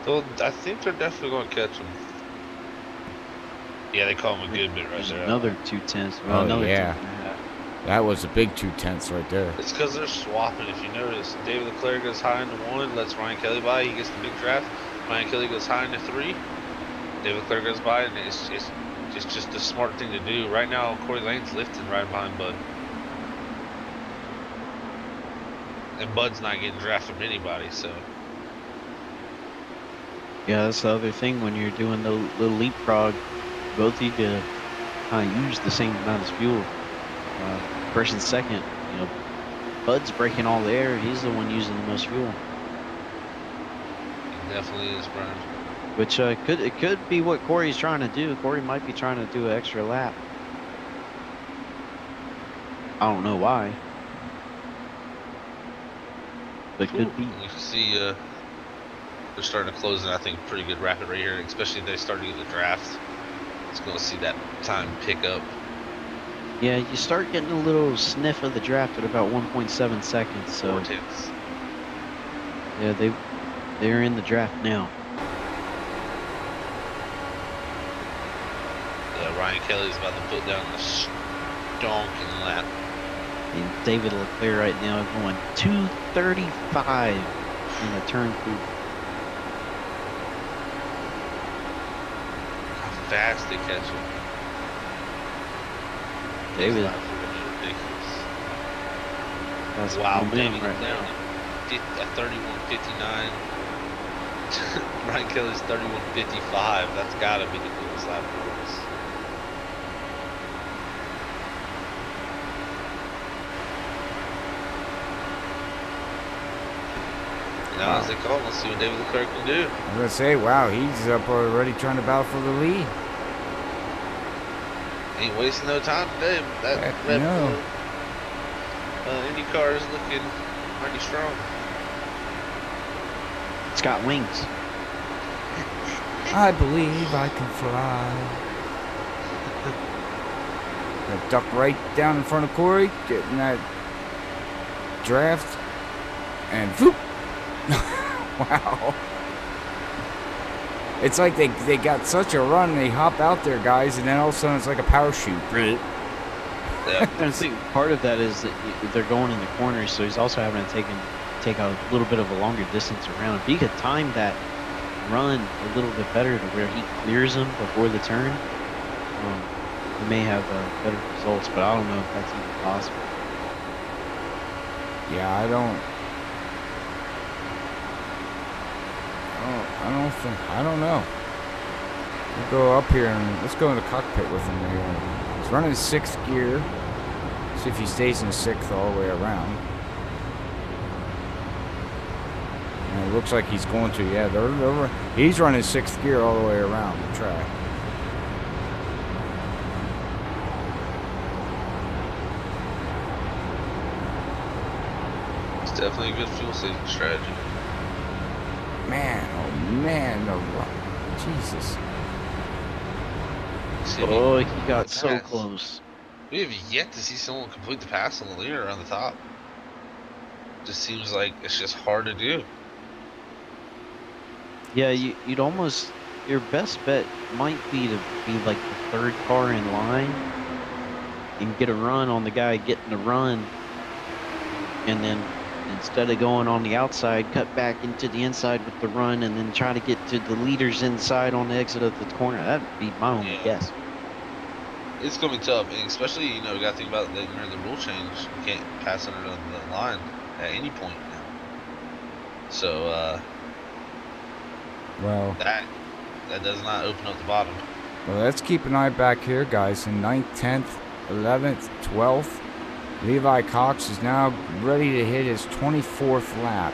So I think they're definitely going to catch him. Yeah, they call him a good bit right There's there. another 2/10. Well, Oh, another yeah. 10.5. That was a big 2/10 right there. It's because they're swapping. If you notice, David Leclerc goes high into 1, lets Ryan Kelly by. He gets the big draft. Ryan Kelly goes high into 3. David Leclerc goes by, and it's just the smart thing to do. Right now, Corey Lane's lifting right behind Bud. And Bud's not getting drafted from anybody, so. Yeah, that's the other thing when you're doing the little leapfrog. Both of you can kind of use the same amount of fuel. Person second, you know, Bud's breaking all the air. He's the one using the most fuel. He definitely is, Brian. Which could be what Corey's trying to do. Corey might be trying to do an extra lap. I don't know why, but could be. You can see they're starting to close in, I think, a pretty good rapid right here, especially if they start to get the draft. It's going to see that time pick up. Yeah, you start getting a little sniff of the draft at about 1.7 seconds. So 4 tenths. yeah, they're in the draft now. Yeah, Ryan Kelly's about to put down the stonking lap. And David Leclerc right now going 235 in the turn 2. How fast they catch him. David, Ridiculous. that's Wow, momentum David right down now. at 31.59. Ryan Kelly's 31.55. That's got to be the quickest lap for us. Now, as they call, let's see what David Leclerc can do. I'm gonna say, wow, he's up already trying to battle for the lead. Ain't wasting no time today. That Heck Red no. Bull IndyCar is looking mighty strong. It's got wings. I believe I can fly. Gonna duck right down in front of Corey, getting that draft, and whoop. Wow. It's like they got such a run, they hop out there, guys, and then all of a sudden it's like a parachute. Yeah. And I think part of that is that they're going in the corners, so he's also having to take a little bit of a longer distance around. If he could time that run a little bit better to where he clears them before the turn, he may have better results, but I don't know if that's even possible. Yeah, I don't know. We'll go up here and let's go in the cockpit with him here. He's running 6th gear. See if he stays in 6th all the way around. And it looks like he's going to. Yeah, he's running 6th gear all the way around the track. It's definitely a good fuel saving strategy. Man, oh man, Jesus. See, Oh, he got the so pass. close. We have yet to see someone complete the pass on the leader around the top. Just seems like it's just hard to do. Yeah, you'd almost, your best bet might be to be like the 3rd car in line and get a run on the guy getting the run, and then instead of going on the outside, cut back into the inside with the run, and then try to get to the leaders inside on the exit of the corner. That'd be my only guess. It's gonna be tough, and especially, you know, we gotta think about that during the rule change. You can't pass under the line at any point now. So Well, that does not open up the bottom. well, let's keep an eye back here, guys. In 9th, 10th, 11th, 12th. Levi Cox is now ready to hit his 24th lap.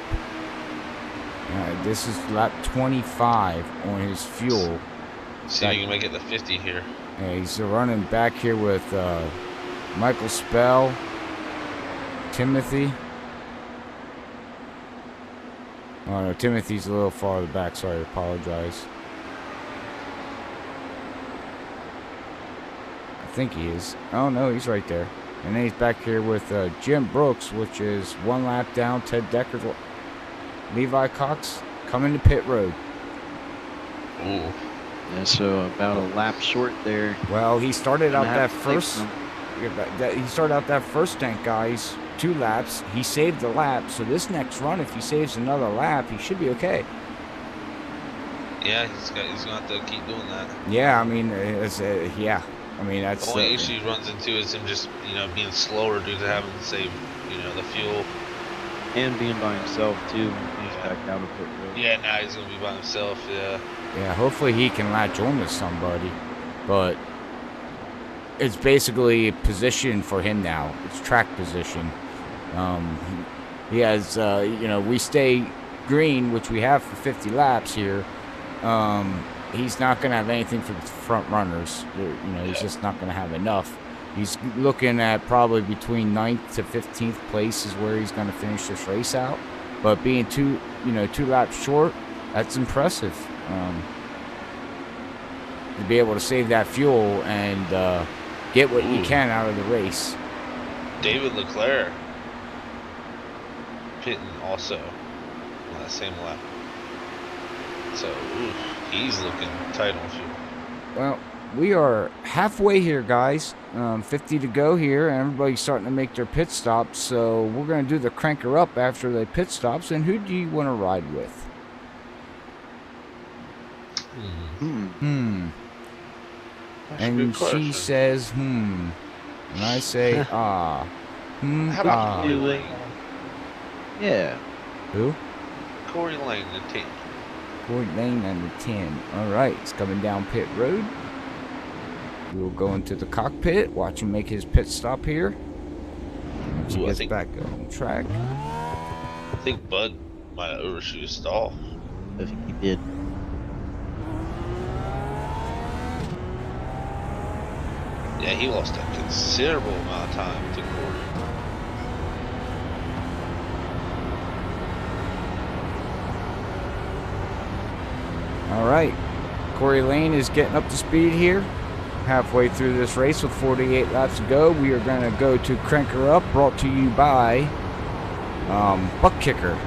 This is lap 25 on his fuel. See if you can make it to 50 here. He's running back here with Michael Spell, Timothy. Oh no, Timothy's a little farther back, so I apologize. I think he is. Oh no, he's right there. And then he's back here with Jim Brooks, which is 1 lap down. Ted Decker, Levi Cox coming to pit road. Ooh. Yeah, so about a lap short there. Well, he started out Gonna that have to take first. some. He started out that first stint, guys. 2 laps. He saved the lap. So this next run, if he saves another lap, he should be okay. Yeah, he's gonna have to keep doing that. Yeah, I mean, yeah. I mean, that's The only issue he runs into is him just, you know, being slower due to having to save, you know, the fuel. And being by himself too when he's back down to pit road. Yeah, now he's gonna be by himself. Yeah. Yeah, hopefully he can latch on to somebody, but it's basically position for him now. It's track position. He has, you know, we stay green, which we have for 50 laps here. He's not going to have anything for the front runners. You know, he's just not going to have enough. He's looking at probably between 9th to 15th place is where he's going to finish this race out. But being two laps short, that's impressive. To be able to save that fuel and get what you can out of the race. David Leclerc pitting also on that same lap. So, he's looking tight on fuel. Well, we are halfway here, guys. 50 to go here, and everybody's starting to make their pit stops. So we're going to do the cranker up after the pit stops. And who do you want to ride with? And she says, And I say, How about Corey Lane? Yeah. Who? Corey Lane, the 10. Corey Lane and the 10. All right, it's coming down pit road. We will go into the cockpit, watch him make his pit stop here. Once he gets back on track. I think Bud might have overshoot his stall. I think he did. Yeah, he lost a considerable amount of time to Corey. All right, Corey Lane is getting up to speed here. Halfway through this race with 48 laps to go. We are going to go to Cranker Up, brought to you by ButtKicker.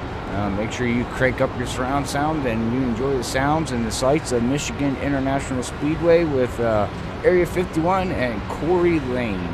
Make sure you crank up your surround sound and you enjoy the sounds and the sights of Michigan International Speedway with Area 51 and Corey Lane.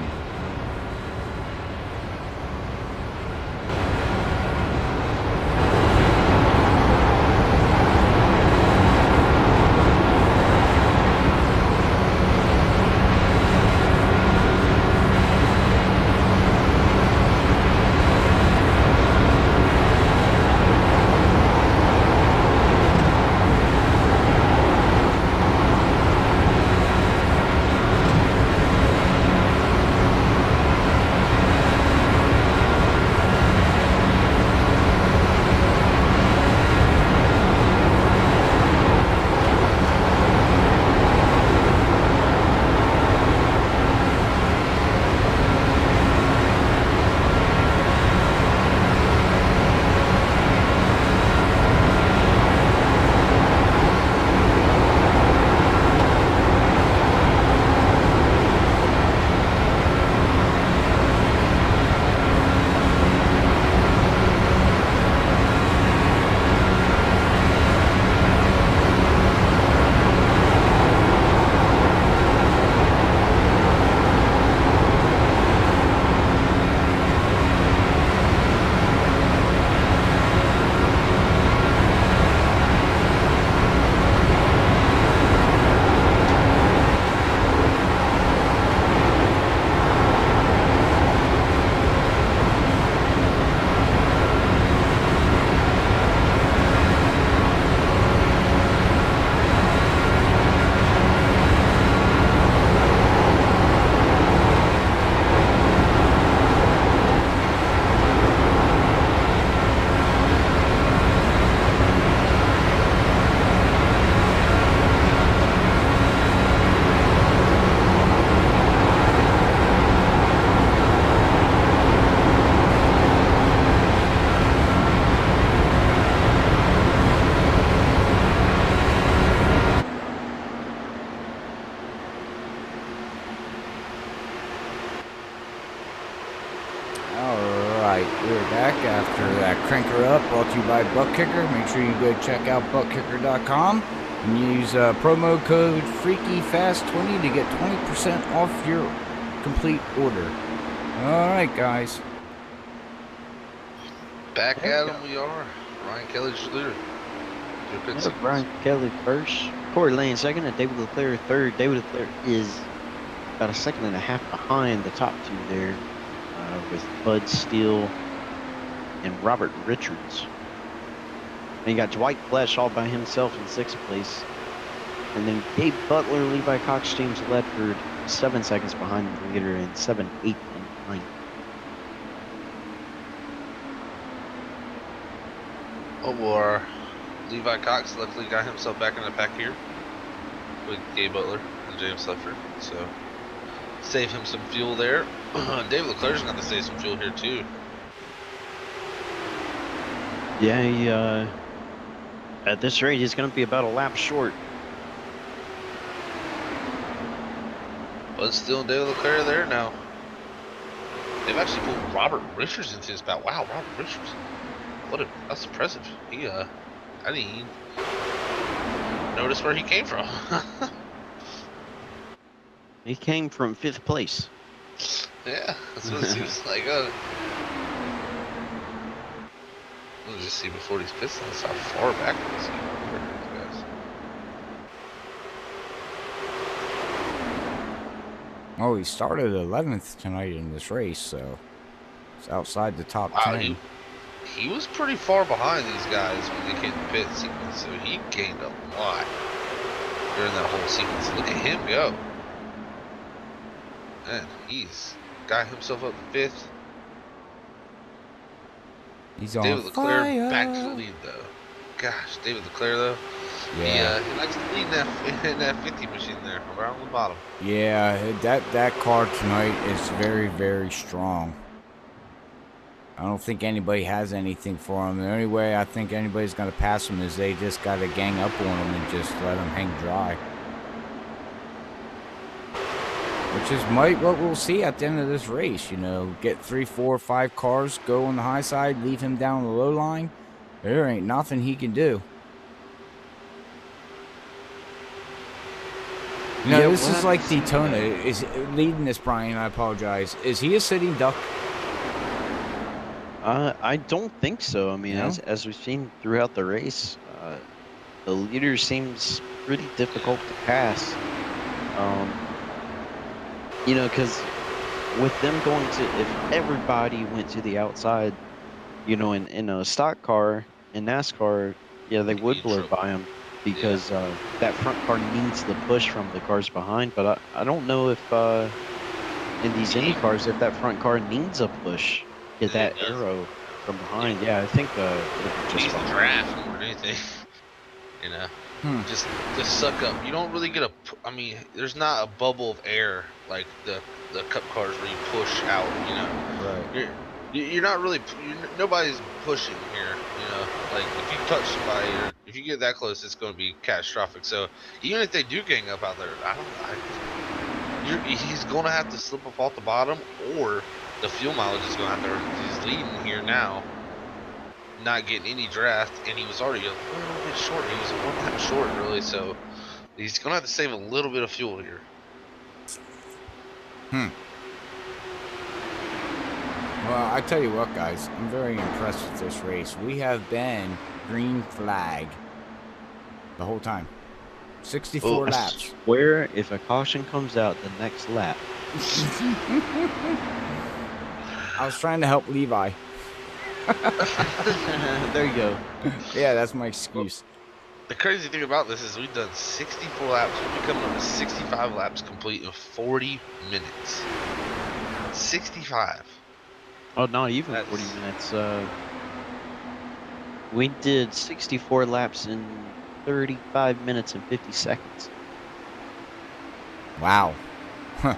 We're back after that cranker up, brought to you by ButtKicker. Make sure you go check out ButtKicker.com and use promo code FreakyFast20 to get 20% off your complete order. All right, guys. Back at him, we are. Ryan Kelly's leader. Ryan Kelly first, Corey Lane second, and David Leclerc third. David Leclerc is about a second and a half behind the top two there, with Bud Steele and Robert Richards. And you got Dwight Flesh all by himself in sixth place. And then Gabe Butler, Levi Cox, James Ledford, 7 seconds behind the leader, and 7, 8, and 9. Oh, boy. Levi Cox luckily got himself back in the pack here with Gabe Butler and James Ledford. So save him some fuel there. David Leclerc's got to save some fuel here too. Yeah, he, at this rate, he's going to be about a lap short. But still David Leclerc there now. They've actually pulled Robert Richards into this battle. Wow, Robert Richards. That's impressive. He, I didn't even notice where he came from. He came from 5th place. Yeah, that's what it seems like. Let's just see before these pit stops how far back is he? Where are these guys? Oh, he started 11th tonight in this race, so it's outside the top Wow, 10. he was pretty far behind these guys when they came to pit sequence, so he gained a lot during that whole sequence. Look at him go. Man, he's got himself up to 5th. He's on David Leclerc fire. back to the lead though. Gosh, David Leclerc though. Yeah. He likes to lead in that 50 machine there, around the bottom. Yeah, that car tonight is very, very strong. I don't think anybody has anything for him. The only way I think anybody's going to pass him is they just got to gang up on him and just let him hang dry. Which is what we'll see at the end of this race, you know. Get 3, 4, 5 cars, go on the high side, leave him down the low line. There ain't nothing he can do. You know, this is like Daytona. Is leading this, Brian, I apologize. Is he a sitting duck? I don't think so. I mean, No? as we've seen throughout the race, the leader seems pretty difficult to pass. You know, because with them going to, if everybody went to the outside, you know, in a stock car, in NASCAR, yeah, they would blur by him because that front car needs the push from the cars behind. But I don't know if in these Indy cars, if that front car needs a push, get that arrow from behind. Yeah, I think it'll be just He's the fine. draft more than anything. You know, just suck up. You don't really get I mean, there's not a bubble of air like the cup cars where you push out. You know, you're not really. Nobody's pushing here. You know, like if you touch somebody or if you get that close, it's going to be catastrophic. So even if they do gang up out there, he's going to have to slip up off the bottom, or the fuel mileage is going to have to. He's leading here now, not getting any draft, and he was already a little bit short. He was a 1 lap short, really. So he's going to have to save a little bit of fuel here. Well, I tell you what, guys, I'm very impressed with this race. We have been green flag the whole time. 64 laps. Where if a caution comes out the next lap? I was trying to help Levi. There you go. Yeah, that's my excuse. The crazy thing about this is we've done 64 laps. We'll be coming up to 65 laps complete in 40 minutes. 65. Oh, not even 40 minutes. We did 64 laps in 35 minutes and 50 seconds. Wow. Huh.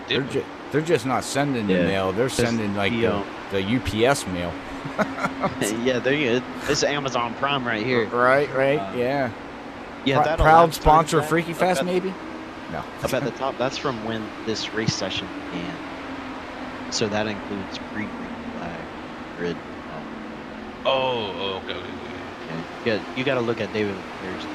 They're just not sending the mail. They're sending like the UPS mail. Yeah, there you go. This is Amazon Prime right here. Right, yeah. Yeah, proud sponsor of Freaky Fest, maybe? No. Up at the top, that's from when this race session began. So that includes pre-green flag, grid. Okay. Yeah, you got to look at David Leclerc's.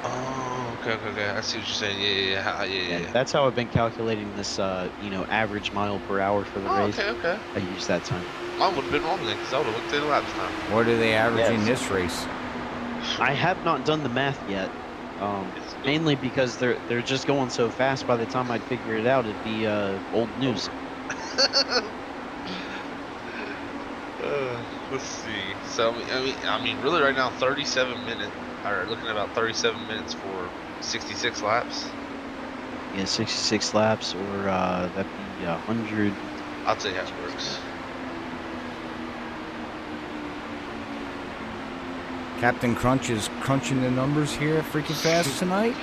Oh, okay. I see what you're saying. Yeah. That's how I've been calculating this, average mile per hour for the race. Okay. I use that time. Mine would have been wrong then, because I would have looked at the laps time. What are they averaging this race? I have not done the math yet. Mainly because they're just going so fast. By the time I'd figure it out, it'd be old news. Let's see. So I mean, really, right now, 37 minutes. Or looking at about 37 minutes for 66 laps. Yeah, 66 laps, or that'd be 100. I'll tell you how it works. Captain Crunch is crunching the numbers here at Freaky Fast tonight.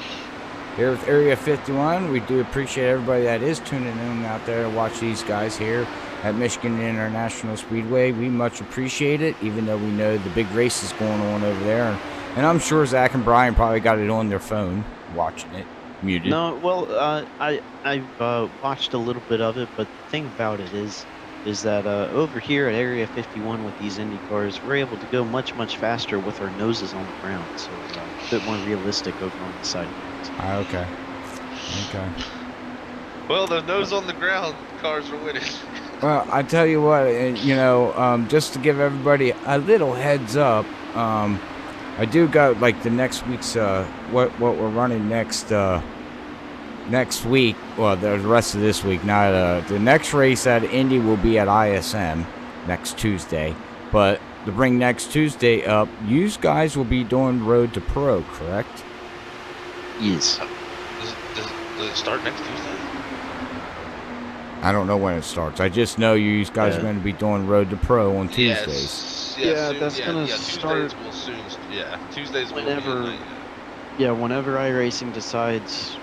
here with Area 51. We do appreciate everybody that is tuning in out there to watch these guys here at Michigan International Speedway. We much appreciate it, even though we know the big race is going on over there. And I'm sure Zach and Brian probably got it on their phone watching it, muted. No, well, I've watched a little bit of it, but the thing about it is that over here at Area 51 with these Indy cars, we're able to go much faster with our noses on the ground, so a bit more realistic over on the side. Okay. Well, the nose on the ground cars are winning. Well, I tell you what, just to give everybody a little heads up, I do got like the next week's what we're running next week. Well, the rest of this week. Not the next race at Indy will be at ISM next Tuesday. But to bring next Tuesday up, you guys will be doing Road to Pro, correct? Yes. Does it start next Tuesday? I don't know when it starts. I just know you guys are going to be doing Road to Pro on Tuesdays. That's going to start. Tuesdays whenever. Yeah, whenever iRacing decides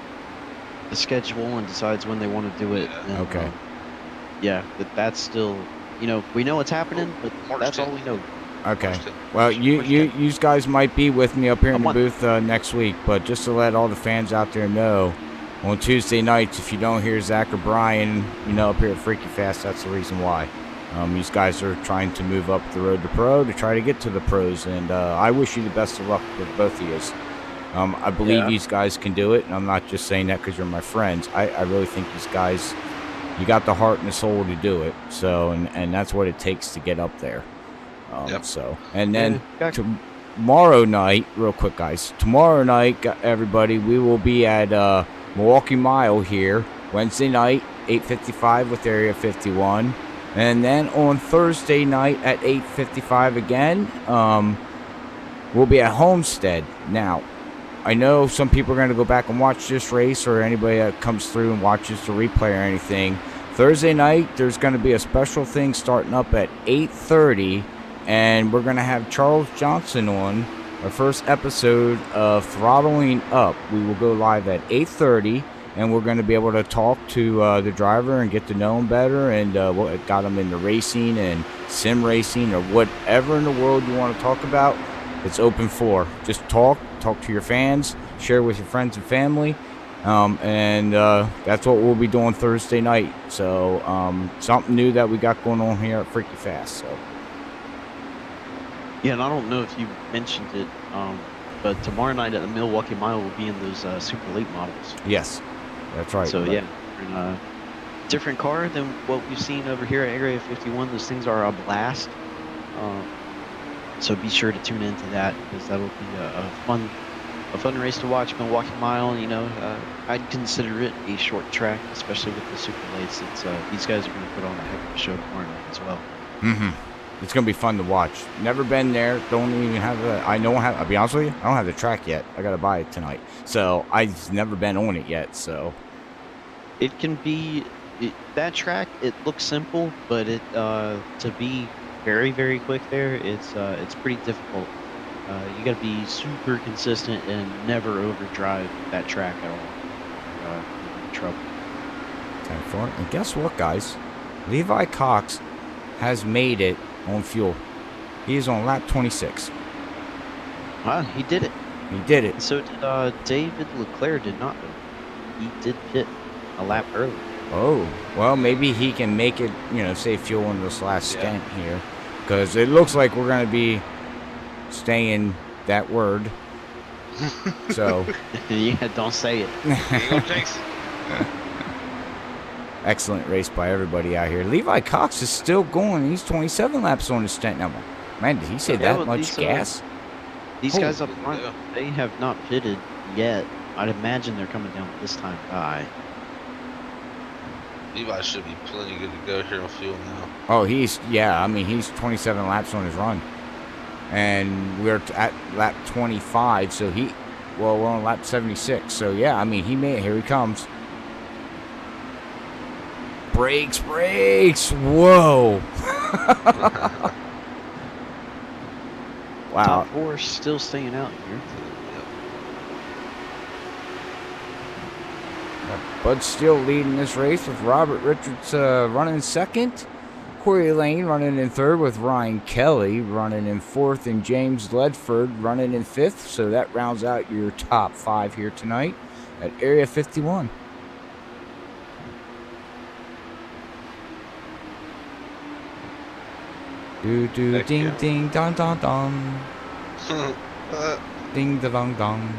the schedule and decides when they want to do it. Yeah. And, Okay. That's still. We know what's happening, but that's all we know. Okay. Well, you guys might be with me up here in the booth next week, but just to let all the fans out there know, on Tuesday nights, if you don't hear Zach or Brian, up here at Freaky Fast, that's the reason why. These guys are trying to move up the road to pro to try to get to the pros, and I wish you the best of luck with both of you. I believe these guys can do it, and I'm not just saying that because you're my friends. I really think these guys, you got the heart and the soul to do it. So, and that's what it takes to get up there. So, and then tomorrow night, real quick, guys. Tomorrow night, everybody, we will be at Milwaukee Mile here Wednesday night, 8:55 with Area 51, and then on Thursday night at 8:55 again, we'll be at Homestead. Now, I know some people are going to go back and watch this race, or anybody that comes through and watches the replay or anything. Thursday night, there's going to be a special thing starting up at 8:30, and we're going to have Charles Johnson on. Our first episode of Throttling Up. We will go live at 8:30, and we're going to be able to talk to the driver and get to know him better, and what got him into racing and sim racing or whatever in the world you want to talk about. It's open floor. Just talk to your fans, share with your friends and family, and that's what we'll be doing Thursday night. So something new that we got going on here at Freaky Fast. So. Yeah, and I don't know if you mentioned it, but tomorrow night at the Milwaukee Mile will be in those super late models. Yes, that's right. So yeah, in a different car than what we've seen over here at Area 51. Those things are a blast. So be sure to tune into that, because that'll be a fun race to watch. Milwaukee Mile, I'd consider it a short track, especially with the super lates. It's these guys are going to put on a heck of a show tomorrow night as well. Mm-hmm. It's going to be fun to watch. Never been there. Don't even have the... I'll be honest with you, I don't have the track yet. I got to buy it tonight. So, I've never been on it yet, so... It can be... that track, it looks simple, but to be very, very quick there, it's pretty difficult. You got to be super consistent and never overdrive that track at all. You're in trouble. Time for it. And guess what, guys? Levi Cox has made it on fuel. He is on lap 26. Wow, he did it. He did it. So did David Leclerc did not. He did pit a lap early. Oh, well, maybe he can make it, save fuel in this last stint here. Because it looks like we're going to be staying that word. So. Yeah, don't say it. Excellent race by everybody out here. Levi Cox is still going. He's 27 laps on his stint now. Man, did he say that much gas? These guys up front, they have not pitted yet. I'd imagine they're coming down this time by. Levi should be plenty good to go here on fuel now. Oh, he's 27 laps on his run. And we're at lap 25, so we're on lap 76. So, yeah, he made it. Here he comes. Brakes. Whoa. Wow. Top four still staying out here. Bud still leading this race with Robert Richards running second. Corey Lane running in third with Ryan Kelly running in fourth, and James Ledford running in fifth. So that rounds out your top 5 here tonight at Area 51. Do do Heck ding yeah. ding dong dong dong. Ding da dong dong.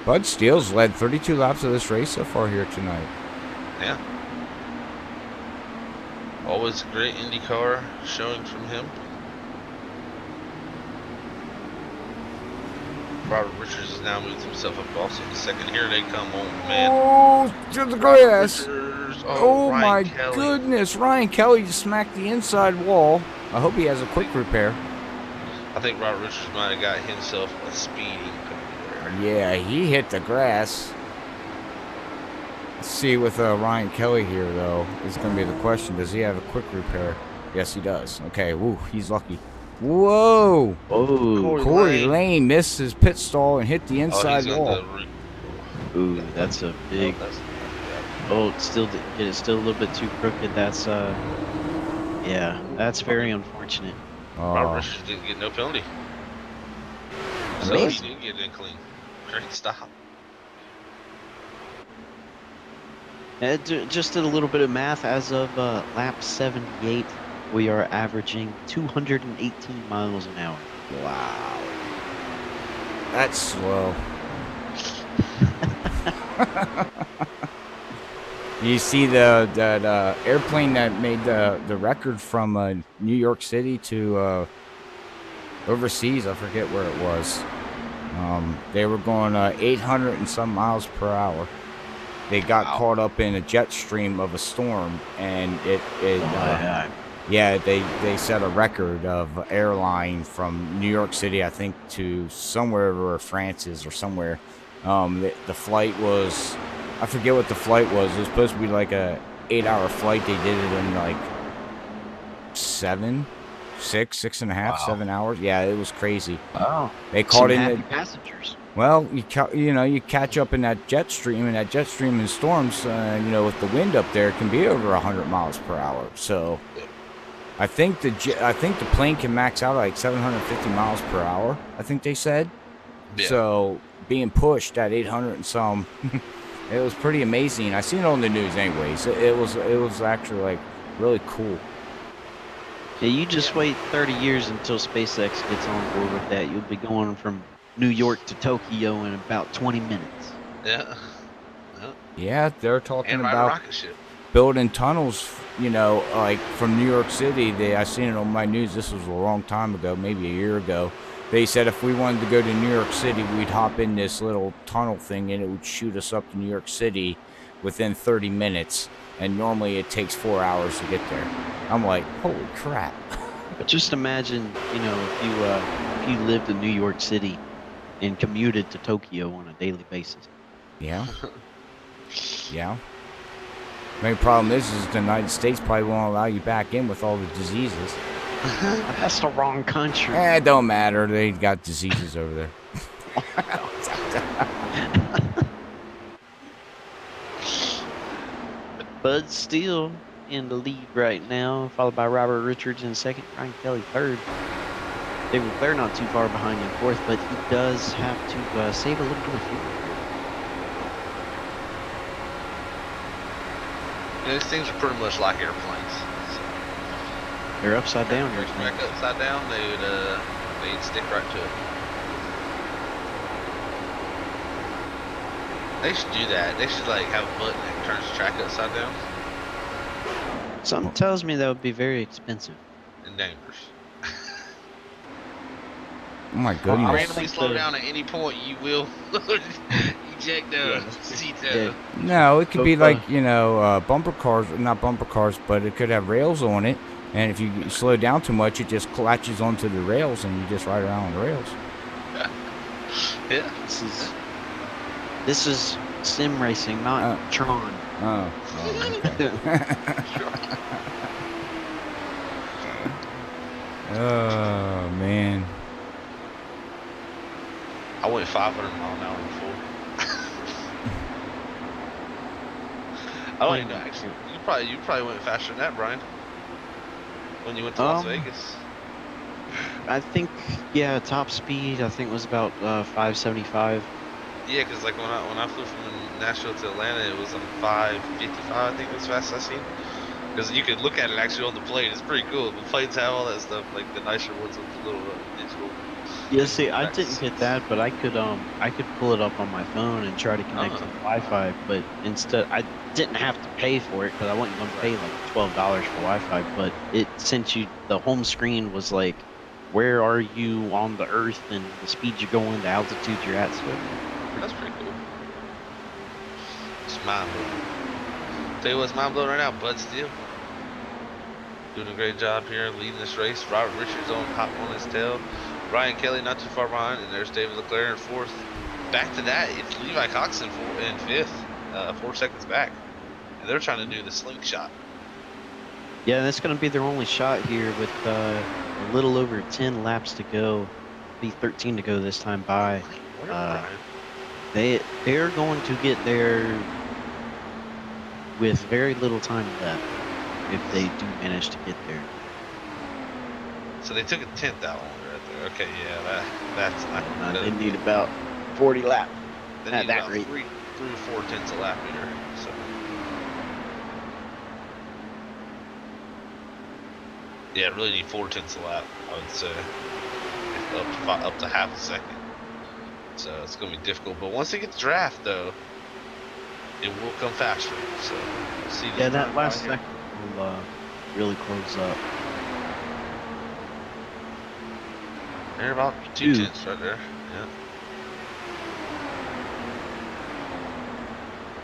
Bud Steele's led 32 laps of this race so far here tonight. Yeah. Always a great IndyCar showing from him. Robert Richards has now moved himself up also in second. Here they come on, man. Oh, to the grass. Richards. Oh Ryan my Kelly. goodness. Ryan Kelly just smacked the inside wall. I hope he has a quick repair. I think Robert Richards might have got himself a speeding penalty there. Yeah, he hit the grass. Let's see with Ryan Kelly here, though, is going to be the question. Does he have a quick repair? Yes, he does. Okay, woo, he's lucky. Whoa! Whoa. Corey Lane missed his pit stall and hit the Oh, inside he's wall. on Ooh, that's a big. Oh, it's still a little bit too crooked. That's yeah, that's very unfortunate. Robert Richards didn't get no penalty. So Amazing. he didn't get it clean. Great stop. Just did a little bit of math. As of lap 78, we are averaging 218 miles an hour. Wow. That's slow. You see that airplane that made the record from New York City to overseas? I forget where it was. They were going 800 and some miles per hour. They got caught up in a jet stream of a storm, and they set a record of airline from New York City, I think, to somewhere where France is or somewhere. The flight was, I forget what the flight was. It was supposed to be like a 8-hour flight. They did it in like 6.5, 7 hours. Yeah, it was crazy. Wow. They caught in happy the passengers. well, you catch up in that jet stream, and that jet stream in storms, with the wind up there, it can be over 100 miles per hour. So, I think the plane can max out like 750 miles per hour. I think they said. Yeah. So being pushed at 800 and some, it was pretty amazing. I seen it on the news, anyways. It was actually like really cool. Yeah, you just wait 30 years until SpaceX gets on board with that. You'll be going from New York to Tokyo in about 20 minutes. Yeah. Yeah, they're talking And ride a about rocket ship. building tunnels, like from New York City. I seen it on my news. This was a long time ago, maybe a year ago. They said if we wanted to go to New York City, we'd hop in this little tunnel thing, and it would shoot us up to New York City within 30 minutes. And normally it takes 4 hours to get there. I'm like, holy crap. But just imagine, if you lived in New York City and commuted to Tokyo on a daily basis. Yeah. Yeah. Main problem is the United States probably won't allow you back in with all the diseases. That's the wrong country. It don't matter. They got diseases over there. Bud Steele in the lead right now, followed by Robert Richards in second, Ryan Kelly third. They're not too far behind in fourth, but he does have to save a little bit of fuel. These things are pretty much like airplanes. So They're upside down. if they're back upside down, they'd stick right to it. They should do that. They should like have a button that turns the track upside down Something tells me that would be very expensive. and dangerous. Oh my You goodness. randomly slow down at any point, you will eject the seat. Yeah. No, it could be So, like, bumper cars, not bumper cars, but it could have rails on it. And if you slow down too much, it just latches onto the rails and you just ride around on the rails. Yeah. This is sim racing, not Tron. Oh. Oh, man. I went 500 mile an hour before. I don't playing even know. on Actually, you probably went faster than that, Brian. When you went to Las Vegas. I think, yeah, top speed I think was about 575. Yeah, because like when I flew from Nashville to Atlanta, it was 555. I think it was fast I seen. Because you could look at it actually on the plane. It's pretty cool. The planes have all that stuff, like the nicer ones with the little Yeah, see, digital I back didn't get seats. that, but I could pull it up on my phone and try to connect to the Wi-Fi. But instead, I didn't have to pay for it because I wasn't going to pay like $12 for Wi-Fi. But it sent you the home screen was like, where are you on the Earth and the speed you're going, the altitude you're at. So That's pretty cool. It's mind blowing. Tell you what's mind blowing right now, Bud Steele. Doing a great job here, leading this race. Robert Richards on hot on his tail. Ryan Kelly not too far behind, and there's David Leclerc in fourth. Back to that, it's Levi Cox in fifth, 4 seconds back. And they're trying to do the slingshot. yeah, that's going to be their only shot here with a little over 10 laps to go. Be 13 to go this time by. They're going to get there with very little time left if they do manage to get there. So they took a 10th out on it right there. Okay, yeah, that's not They need about 40 laps they at need that about rate. 3 or 4 tenths a lap here. So. Yeah, really need 4 tenths a lap, I would say. Up to half a second. So it's going to be difficult. But once they get the draft, though, it will come faster. So we'll see. Yeah, that last second will really close up. They're about 2 tenths right there. Yeah.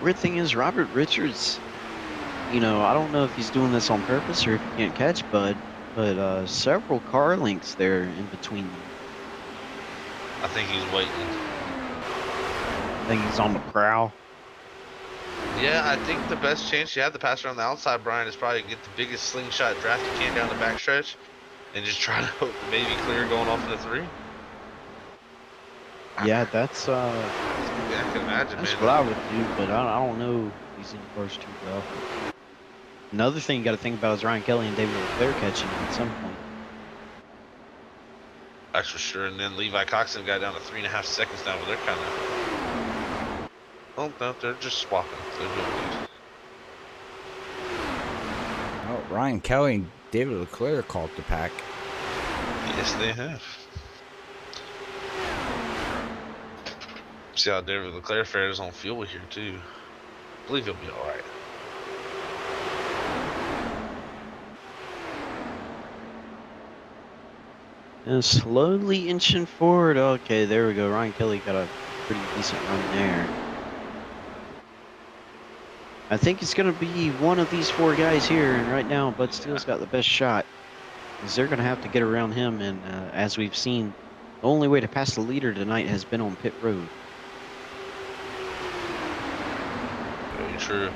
Weird thing is, Robert Richards, you know, I don't know if he's doing this on purpose or if he can't catch Bud, but several car links there in between them. I think he's waiting. I think he's on the prowl. Yeah, I think the best chance you have to pass around the outside, Brian, is probably get the biggest slingshot draft you can down the backstretch and just try to maybe clear going off in the 3. Yeah, that's Yeah, I can imagine, that's man. what I would do, but I don't know these cars too well. Another thing you got to think about is Ryan Kelly and David Leclerc catching him at some point. That's for sure. And then Levi Coxon got down to 3.5 seconds now, but they're kind of. Oh, no, they're just swapping. They're doing good. Oh, Ryan Kelly and David Leclerc called the pack. Yes, they have. See how David Leclerc fares on fuel here, too. I believe he'll be all right. And slowly inching forward. Okay, there we go. Ryan Kelly got a pretty decent run there. I think it's going to be one of these 4 guys here, and right now Bud Steele's got the best shot. Because they're going to have to get around him, and as we've seen, the only way to pass the leader tonight has been on pit road. Very true.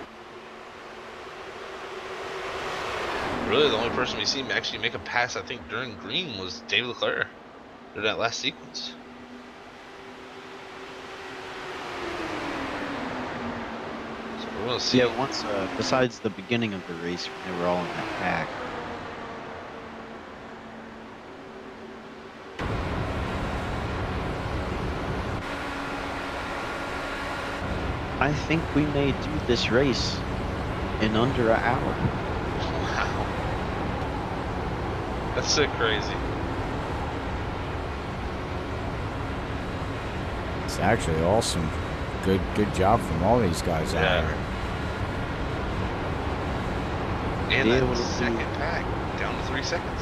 Really, the only person we seen actually make a pass, I think, during green was David Leclerc during that last sequence. So we're gonna see. Yeah, once besides the beginning of the race when they were all in that pack. I think we may do this race in under an hour. Wow. That's so crazy. It's actually awesome. Good job from all these guys out here. And Yeah, that we'll second do- pack down to 3 seconds.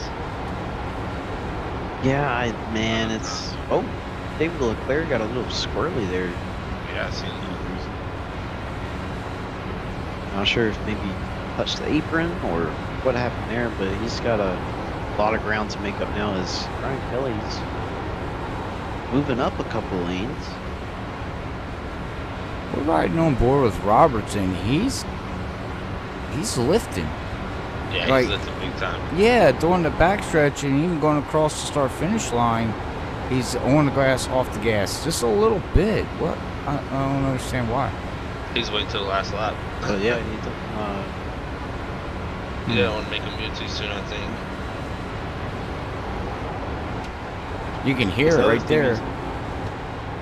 Yeah, man, it's... Oh, David Leclerc got a little squirrely there. Yeah, I seen that. Not sure if maybe he touched the apron or what happened there, but he's got a lot of ground to make up now as Ryan Kelly's moving up a couple lanes. We're riding on board with Robertson. He's lifting. Yeah, Like- that's a big time. Yeah, during the backstretch and even going across the start-finish line, he's on the grass, off the gas, just a little bit. What? I don't understand why. He's waiting till the last lap. So yeah, I need to. You don't want to make him move too soon, I think. You can hear it right there.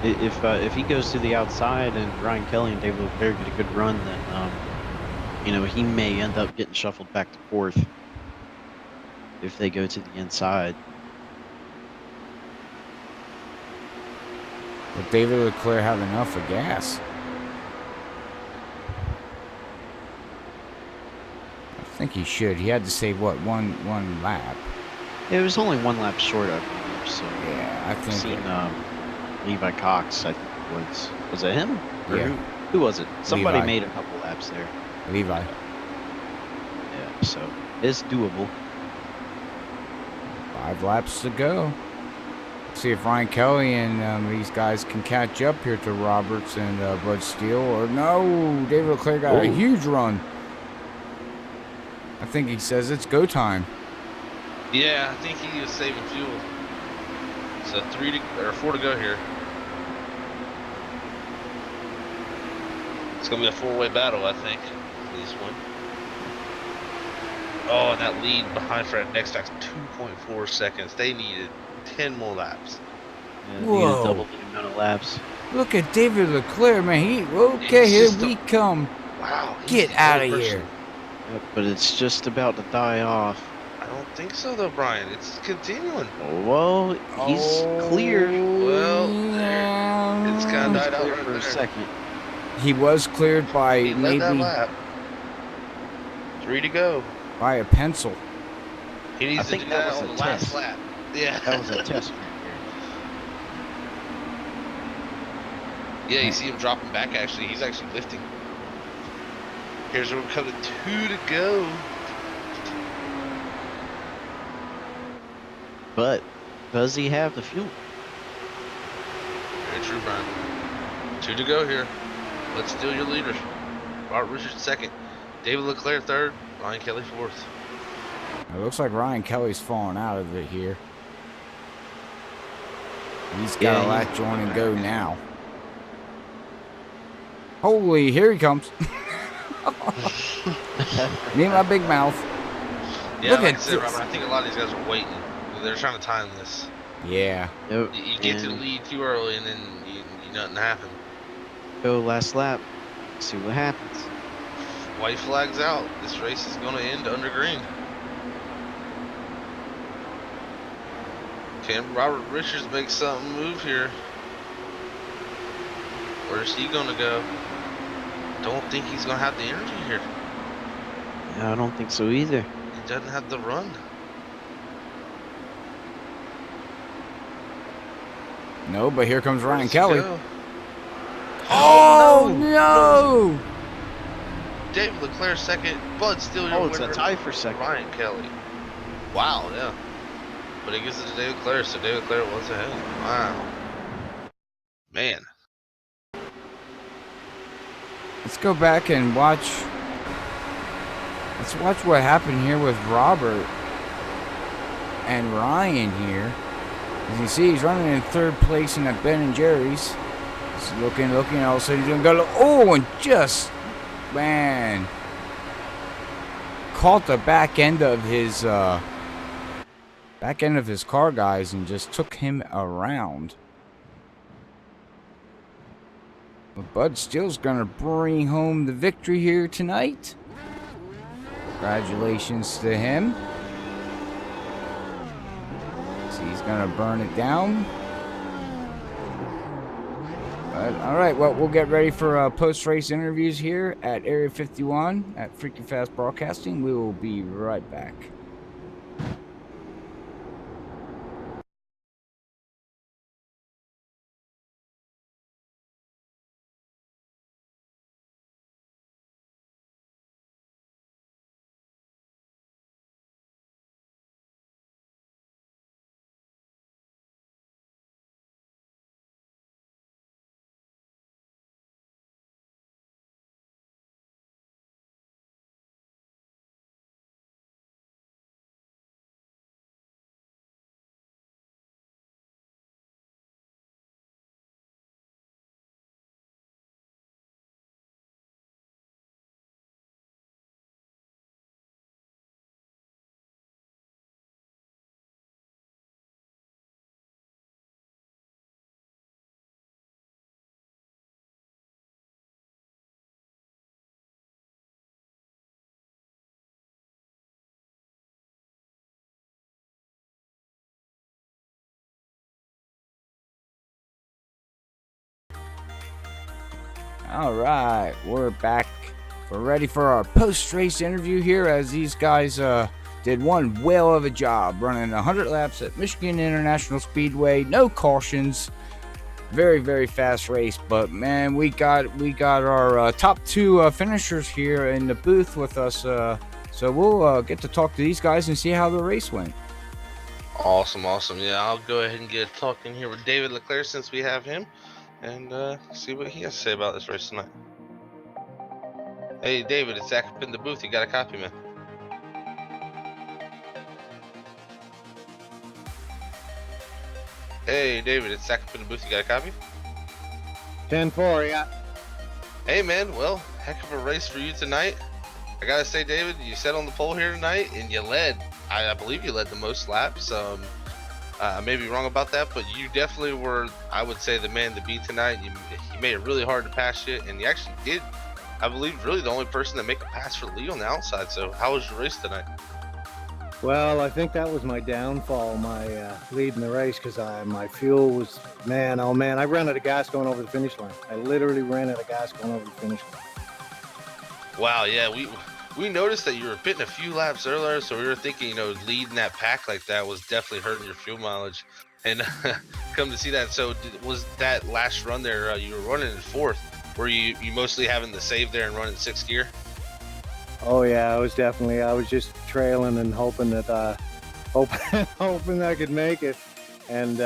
If he goes to the outside and Ryan Kelly and David Leclerc get a good run, then you know, he may end up getting shuffled back to 4th if they go to the inside. But David Leclerc have enough of gas. I think he should. He had to save what, one lap. It was only 1 lap short, I believe. So Yeah, I I've think. seen Levi Cox. I think was it him? Or Yeah. Who was it? Somebody Levi. made a couple laps there. Levi. Yeah, so it's doable. 5 laps to go. See if Ryan Kelly and these guys can catch up here to Roberts and Bud Steele. Or no, David Leclerc got a huge run. I think he says it's go time. Yeah, I think he was saving fuel. So 4 to go here. It's gonna be a 4-way battle, I think. This one. Oh, and that lead behind Fred next track's 2.4 seconds. They needed 10 more laps. Yeah, Whoa. you get double the amount of laps. Look at David Leclerc, man. Okay, He's here just we come. Wow. Get out of here. Yep, but it's just about to die off. I don't think so, though, Brian. It's continuing. Oh, well, he's cleared. Well, yeah. it's kind of He's died out cleared right for a there. second. He was cleared by He led that maybe lap. 3 to go. by a pencil. He needs I to think do that that was on a the last test. lap. Yeah. That was a test right Yeah, you see him dropping back, actually. He's actually lifting. Here's where we're coming to 2 to go. But does he have the fuel? Very true, Brian. 2 to go here. Let's steal your leaders. Robert Richards second. David Leclerc third. Ryan Kelly fourth. It looks like Ryan Kelly's falling out of it here. He's got to latch on and go now. Holy, here he comes. Me and my big mouth. Yeah, Look like at I said, this. Robert, I think a lot of these guys are waiting. They're trying to time this. Yeah. Yep. You get to the lead too early, and then nothing happen. Go last lap. See what happens. White flags out. This race is going to end under green. Can Robert Richards make something move here? Where's he going to go? Don't think he's going to have the energy here. Yeah, I don't think so either. He doesn't have the run. No, but here comes Ryan Where's he Kelly. go? Oh, no! David Leclerc second. Bud Steele your Oh, it's a winner. tie for second. Ryan Kelly. Wow, yeah. But he gives it to David Leclerc, so David Leclerc was ahead. Wow. Man. Let's go back and watch. Let's watch what happened here with Robert and Ryan here. As you see, he's running in 3rd place in that Ben and Jerry's. He's looking, all of a sudden he's gonna go. Oh, and just, man, caught the back end of his car, guys, and just took him around. But Bud Steele's gonna bring home the victory here tonight. Congratulations to him. So he's gonna burn it down. But, all right, well, we'll get ready for post-race interviews here at Area 51 at Freaking Fast Broadcasting. We will be right back. All right, we're back. We're ready for our post-race interview here, as these guys did one whale of a job running 100 laps at Michigan International Speedway. No cautions. Very, very fast race, but man, we got our top 2 finishers here in the booth with us. So we'll get to talk to these guys and see how the race went. Awesome. Yeah, I'll go ahead and get talking here with David Leclerc since we have him, and see what he has to say about this race tonight. Hey, David, it's Zach up in the booth. You got a copy, man? Hey, David, it's Zach up in the booth. You got a copy? 10-4, yeah. Hey, man. Well, heck of a race for you tonight. I gotta say, David, you sat on the pole here tonight, and you led. I believe you led the most laps. I may be wrong about that, but you definitely were, I would say, the man to beat tonight. You made it really hard to pass you, and you actually did, I believe, really the only person to make a pass for Lee on the outside. So how was your race tonight? Well, I think that was my downfall, my lead in the race, because my fuel was, man, oh man, I ran out of gas going over the finish line. I literally ran out of gas going over the finish line. Wow, yeah, we noticed that you were pitting a few laps earlier, so we were thinking, leading that pack like that was definitely hurting your fuel mileage. And come to see that, so was that last run there, you were running in 4th? Were you mostly having to save there and running 6th gear? Oh yeah, I was just trailing and hoping that, hoping I could make it. And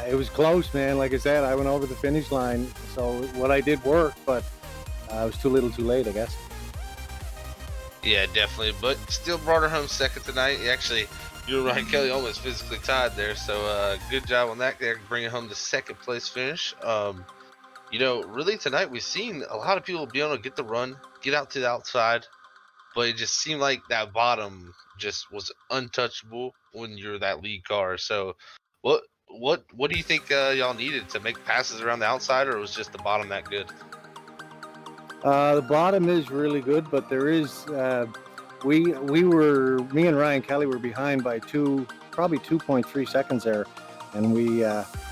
it was close, man. Like I said, I went over the finish line, so what I did worked, but I was too little too late, I guess. Yeah, definitely, but still brought her home second tonight. Actually, you and Ryan Kelly almost physically tied there, so good job on that there, bringing home the 2nd place finish. Really tonight we've seen a lot of people be able to get the run, get out to the outside, but it just seemed like that bottom just was untouchable when you're that lead car. So what do you think y'all needed to make passes around the outside, or was just the bottom that good? The bottom is really good, but there is me and Ryan Kelly were behind by probably 2.3 seconds there, and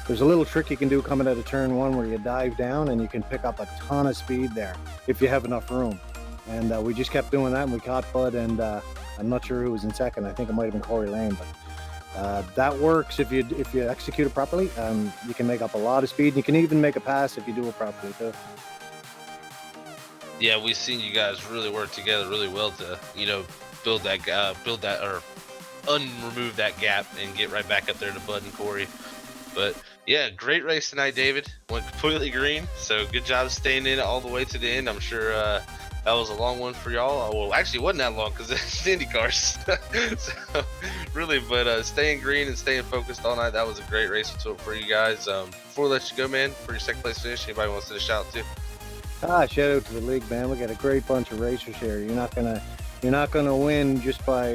there's a little trick you can do coming out of turn 1 where you dive down and you can pick up a ton of speed there if you have enough room. And we just kept doing that, and we caught Bud, and I'm not sure who was in second. I think it might have been Corey Lane, but that works if you execute it properly. You can make up a lot of speed, and you can even make a pass if you do it properly too. Yeah, we've seen you guys really work together really well to, build that or unremove that gap and get right back up there to Bud and Corey. But yeah, great race tonight, David. Went completely green, so good job staying in all the way to the end. I'm sure that was a long one for y'all. Well, actually, it wasn't that long because it's Indy cars. So really, but staying green and staying focused all night, that was a great race for you guys. Before we let you go, man, for your 2nd place finish, anybody wants to shout out to? Shout out to the league, man. We got a great bunch of racers here. You're not gonna win just by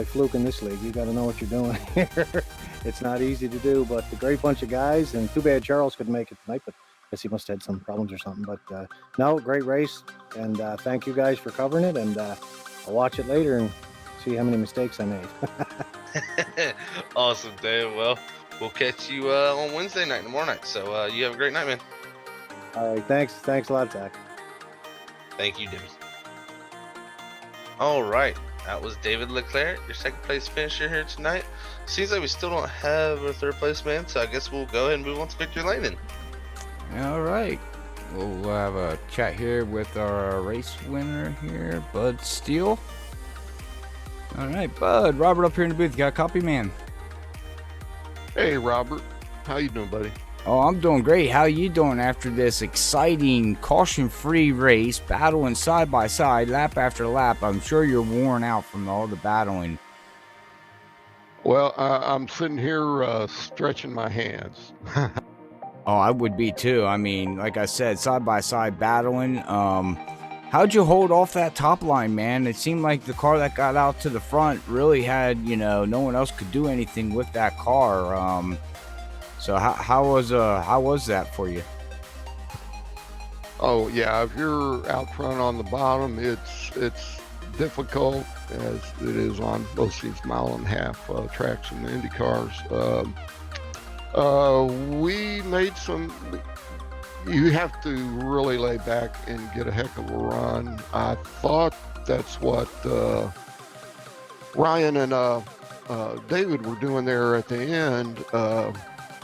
fluking this league. You got to know what you're doing here. It's not easy to do, but a great bunch of guys. And too bad Charles couldn't make it tonight, but I guess he must have had some problems or something. But no, great race, and thank you guys for covering it. And I'll watch it later and see how many mistakes I made. Awesome, Dave. Well, we'll catch you on Wednesday night, tomorrow night. So you have a great night, man. All right, thanks a lot, Zach. Thank you, David. All right, that was David Leclerc, your 2nd place finisher here tonight. Seems like we still don't have a 3rd place man, so I guess we'll go ahead and move on to victory lane then. All right, we'll have a chat here with our race winner here, Bud Steele. All right, Bud, Robert up here in the booth. You got a copy, man? Hey, Robert. How you doing, buddy? Oh, I'm doing great. How you doing after this exciting, caution-free race, battling side by side, lap after lap? I'm sure you're worn out from all the battling. Well, I'm sitting here stretching my hands. Oh, I would be too. I mean, like I said, side by side battling. How'd you hold off that top line, man? It seemed like the car that got out to the front really had, no one else could do anything with that car. So how was that for you? Oh yeah, if you're out front on the bottom, it's difficult as it is on most of these 1.5-mile tracks in the Indy cars. We made some you have to really lay back and get a heck of a run. I thought that's what Ryan and David were doing there at the end,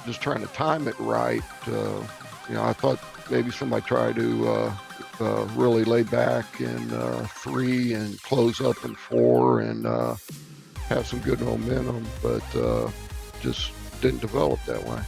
just trying to time it right. I thought maybe somebody tried to really lay back in 3 and close up in 4 and have some good momentum, but just didn't develop that way.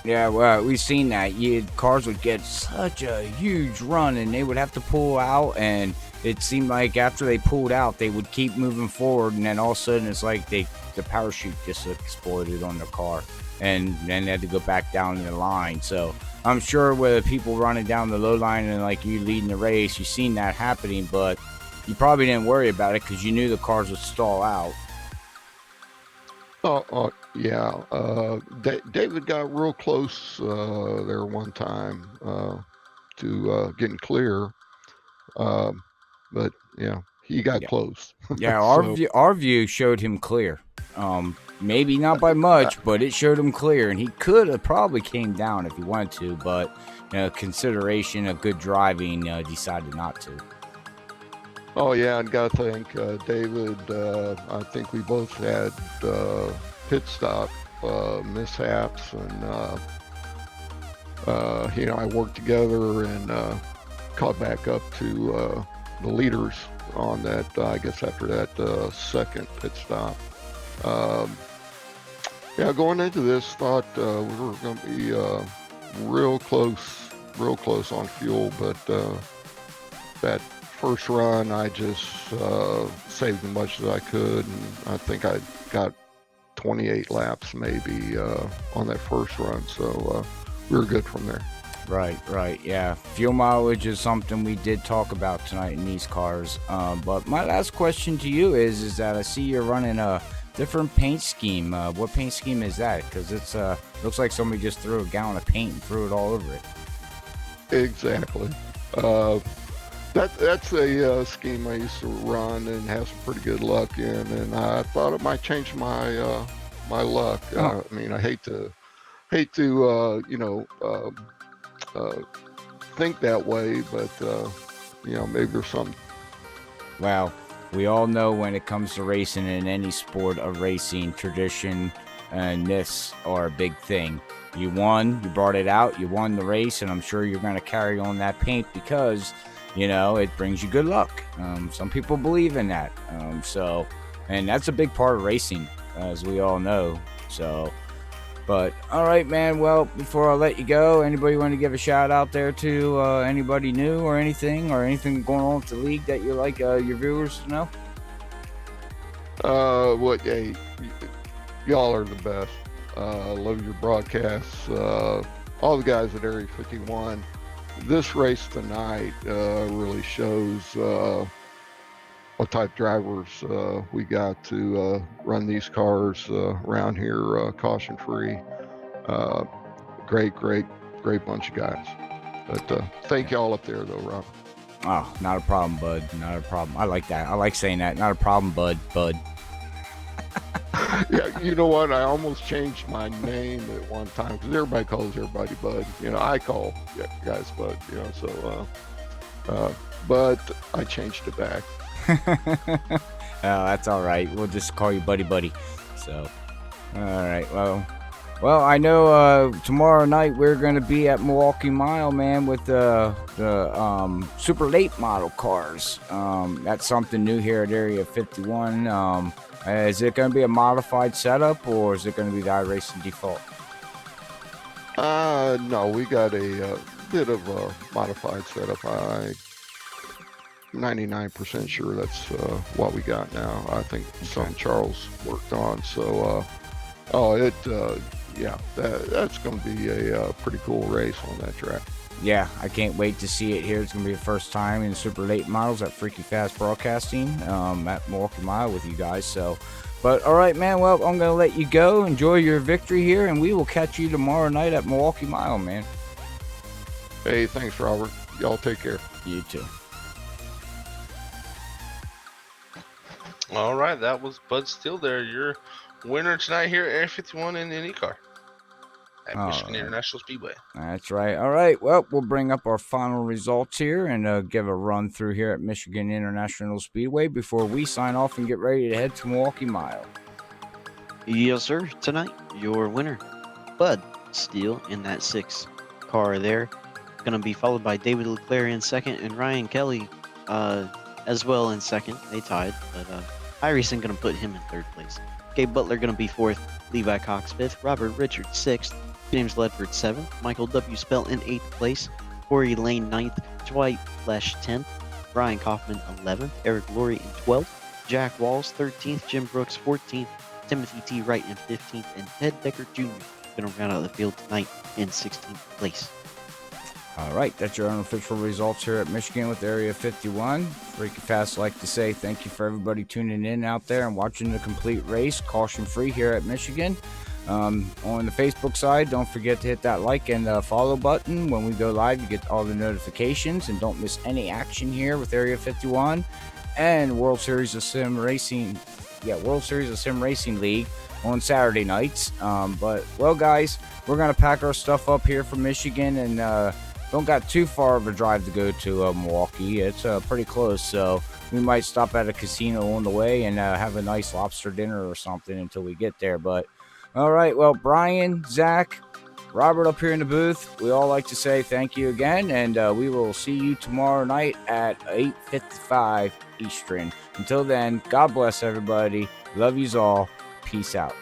Yeah, well, we've seen that. Cars would get such a huge run, and they would have to pull out, and it seemed like after they pulled out, they would keep moving forward, and then all of a sudden, it's like the parachute just exploded on the car, and then they had to go back down the line. So I'm sure with people running down the low line and like you leading the race, you've seen that happening, but you probably didn't worry about it because you knew the cars would stall out. Yeah. David got real close there one time to getting clear, but yeah, he got close. Yeah, So, our view showed him clear. Maybe not by much, but it showed him clear, and he could have probably came down if he wanted to, but consideration of good driving, decided not to. oh yeah, and gotta thank David. I think we both had pit stop mishaps, and I worked together and caught back up to the leaders on that. I guess after that second pit stop. Going into this, thought we were going to be real close on fuel, but that first run, I just saved as much as I could, and I think I got 28 laps maybe on that first run, so we were good from there. Right, yeah. Fuel mileage is something we did talk about tonight in these cars. But my last question to you is that I see you're running a different paint scheme. What paint scheme is that? Because it's looks like somebody just threw a gallon of paint and threw it all over it. Exactly. That's a scheme I used to run and have some pretty good luck in, and I thought it might change my my luck. I mean, I hate to think that way, but maybe there's something. Well, we all know when it comes to racing in any sport of racing, tradition and myths are a big thing. You won, you brought it out, you won the race, and I'm sure you're going to carry on that paint because it brings you good luck. Some people believe in that. And that's a big part of racing, as we all know. But all right, man. Well, before I let you go, anybody want to give a shout out there to anybody new or anything going on with the league that you like your viewers to know? Hey, y'all are the best. Love your broadcasts. All the guys at Area 51. This race tonight really shows what type of drivers we got to run these cars around here caution free. Great bunch of guys. But thank y'all up there though, Rob. Oh, not a problem, bud. Not a problem. I like that. I like saying that. Not a problem, bud. Yeah, you know what? I almost changed my name at one time because everybody calls everybody Bud. I call guys Bud. But I changed it back. Oh, that's all right. We'll just call you Buddy. So, all right. Well, I know tomorrow night we're going to be at Milwaukee Mile, man, with the super late model cars. That's something new here at Area 51. Is it going to be a modified setup, or is it going to be the iRacing default? No, we got a bit of a modified setup. I'm 99% sure that's what we got now. I think something Charles worked on. So, that's going to be a pretty cool race on that track. Yeah, I can't wait to see it here. It's going to be the first time in super late models at Freaky Fast Broadcasting at Milwaukee Mile with you guys. So, but all right, man. Well, I'm going to let you go. Enjoy your victory here, and we will catch you tomorrow night at Milwaukee Mile, man. Hey, thanks, Robert. Y'all take care. You too. All right, that was Bud Steele there, your winner tonight here at Area 51 in IndyCar. at All Michigan right. International Speedway. That's right. All right. Well, we'll bring up our final results here and give a run through here at Michigan International Speedway before we sign off and get ready to head to Milwaukee Mile. Yes, sir. Tonight, your winner, Bud Steele in that 6 car there. Going to be followed by David Leclerc in second and Ryan Kelly as well in second. They tied, but iRacing going to put him in third place. Gabe Butler going to be fourth, Levi Cox fifth, Robert Richards sixth, James Ledford 7th, Michael W. Spell in 8th place, Corey Lane 9th, Dwight Flesh 10th, Brian Kaufman 11th, Eric Laurie in 12th, Jack Walls 13th, Jim Brooks 14th, Timothy T. Wright in 15th, and Ted Decker Jr. going to round out the field tonight in 16th place. All right, that's your unofficial results here at Michigan with Area 51. Freaking Fast like to say thank you for everybody tuning in out there and watching the complete race, caution-free here at Michigan. On the Facebook side, don't forget to hit that like and follow button. When we go live, you get all the notifications and don't miss any action here with Area 51 and World Series of Sim Racing. Yeah, World Series of Sim Racing League on Saturday nights. But, well, guys, we're going to pack our stuff up here from Michigan and don't got too far of a drive to go to Milwaukee. It's pretty close, so we might stop at a casino on the way and have a nice lobster dinner or something until we get there. But, all right, well, Brian, Zach, Robert up here in the booth, we all like to say thank you again, and we will see you tomorrow night at 8:55 Eastern. Until then, God bless everybody. Love yous all. Peace out.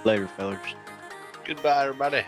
Later, fellas. Goodbye, everybody.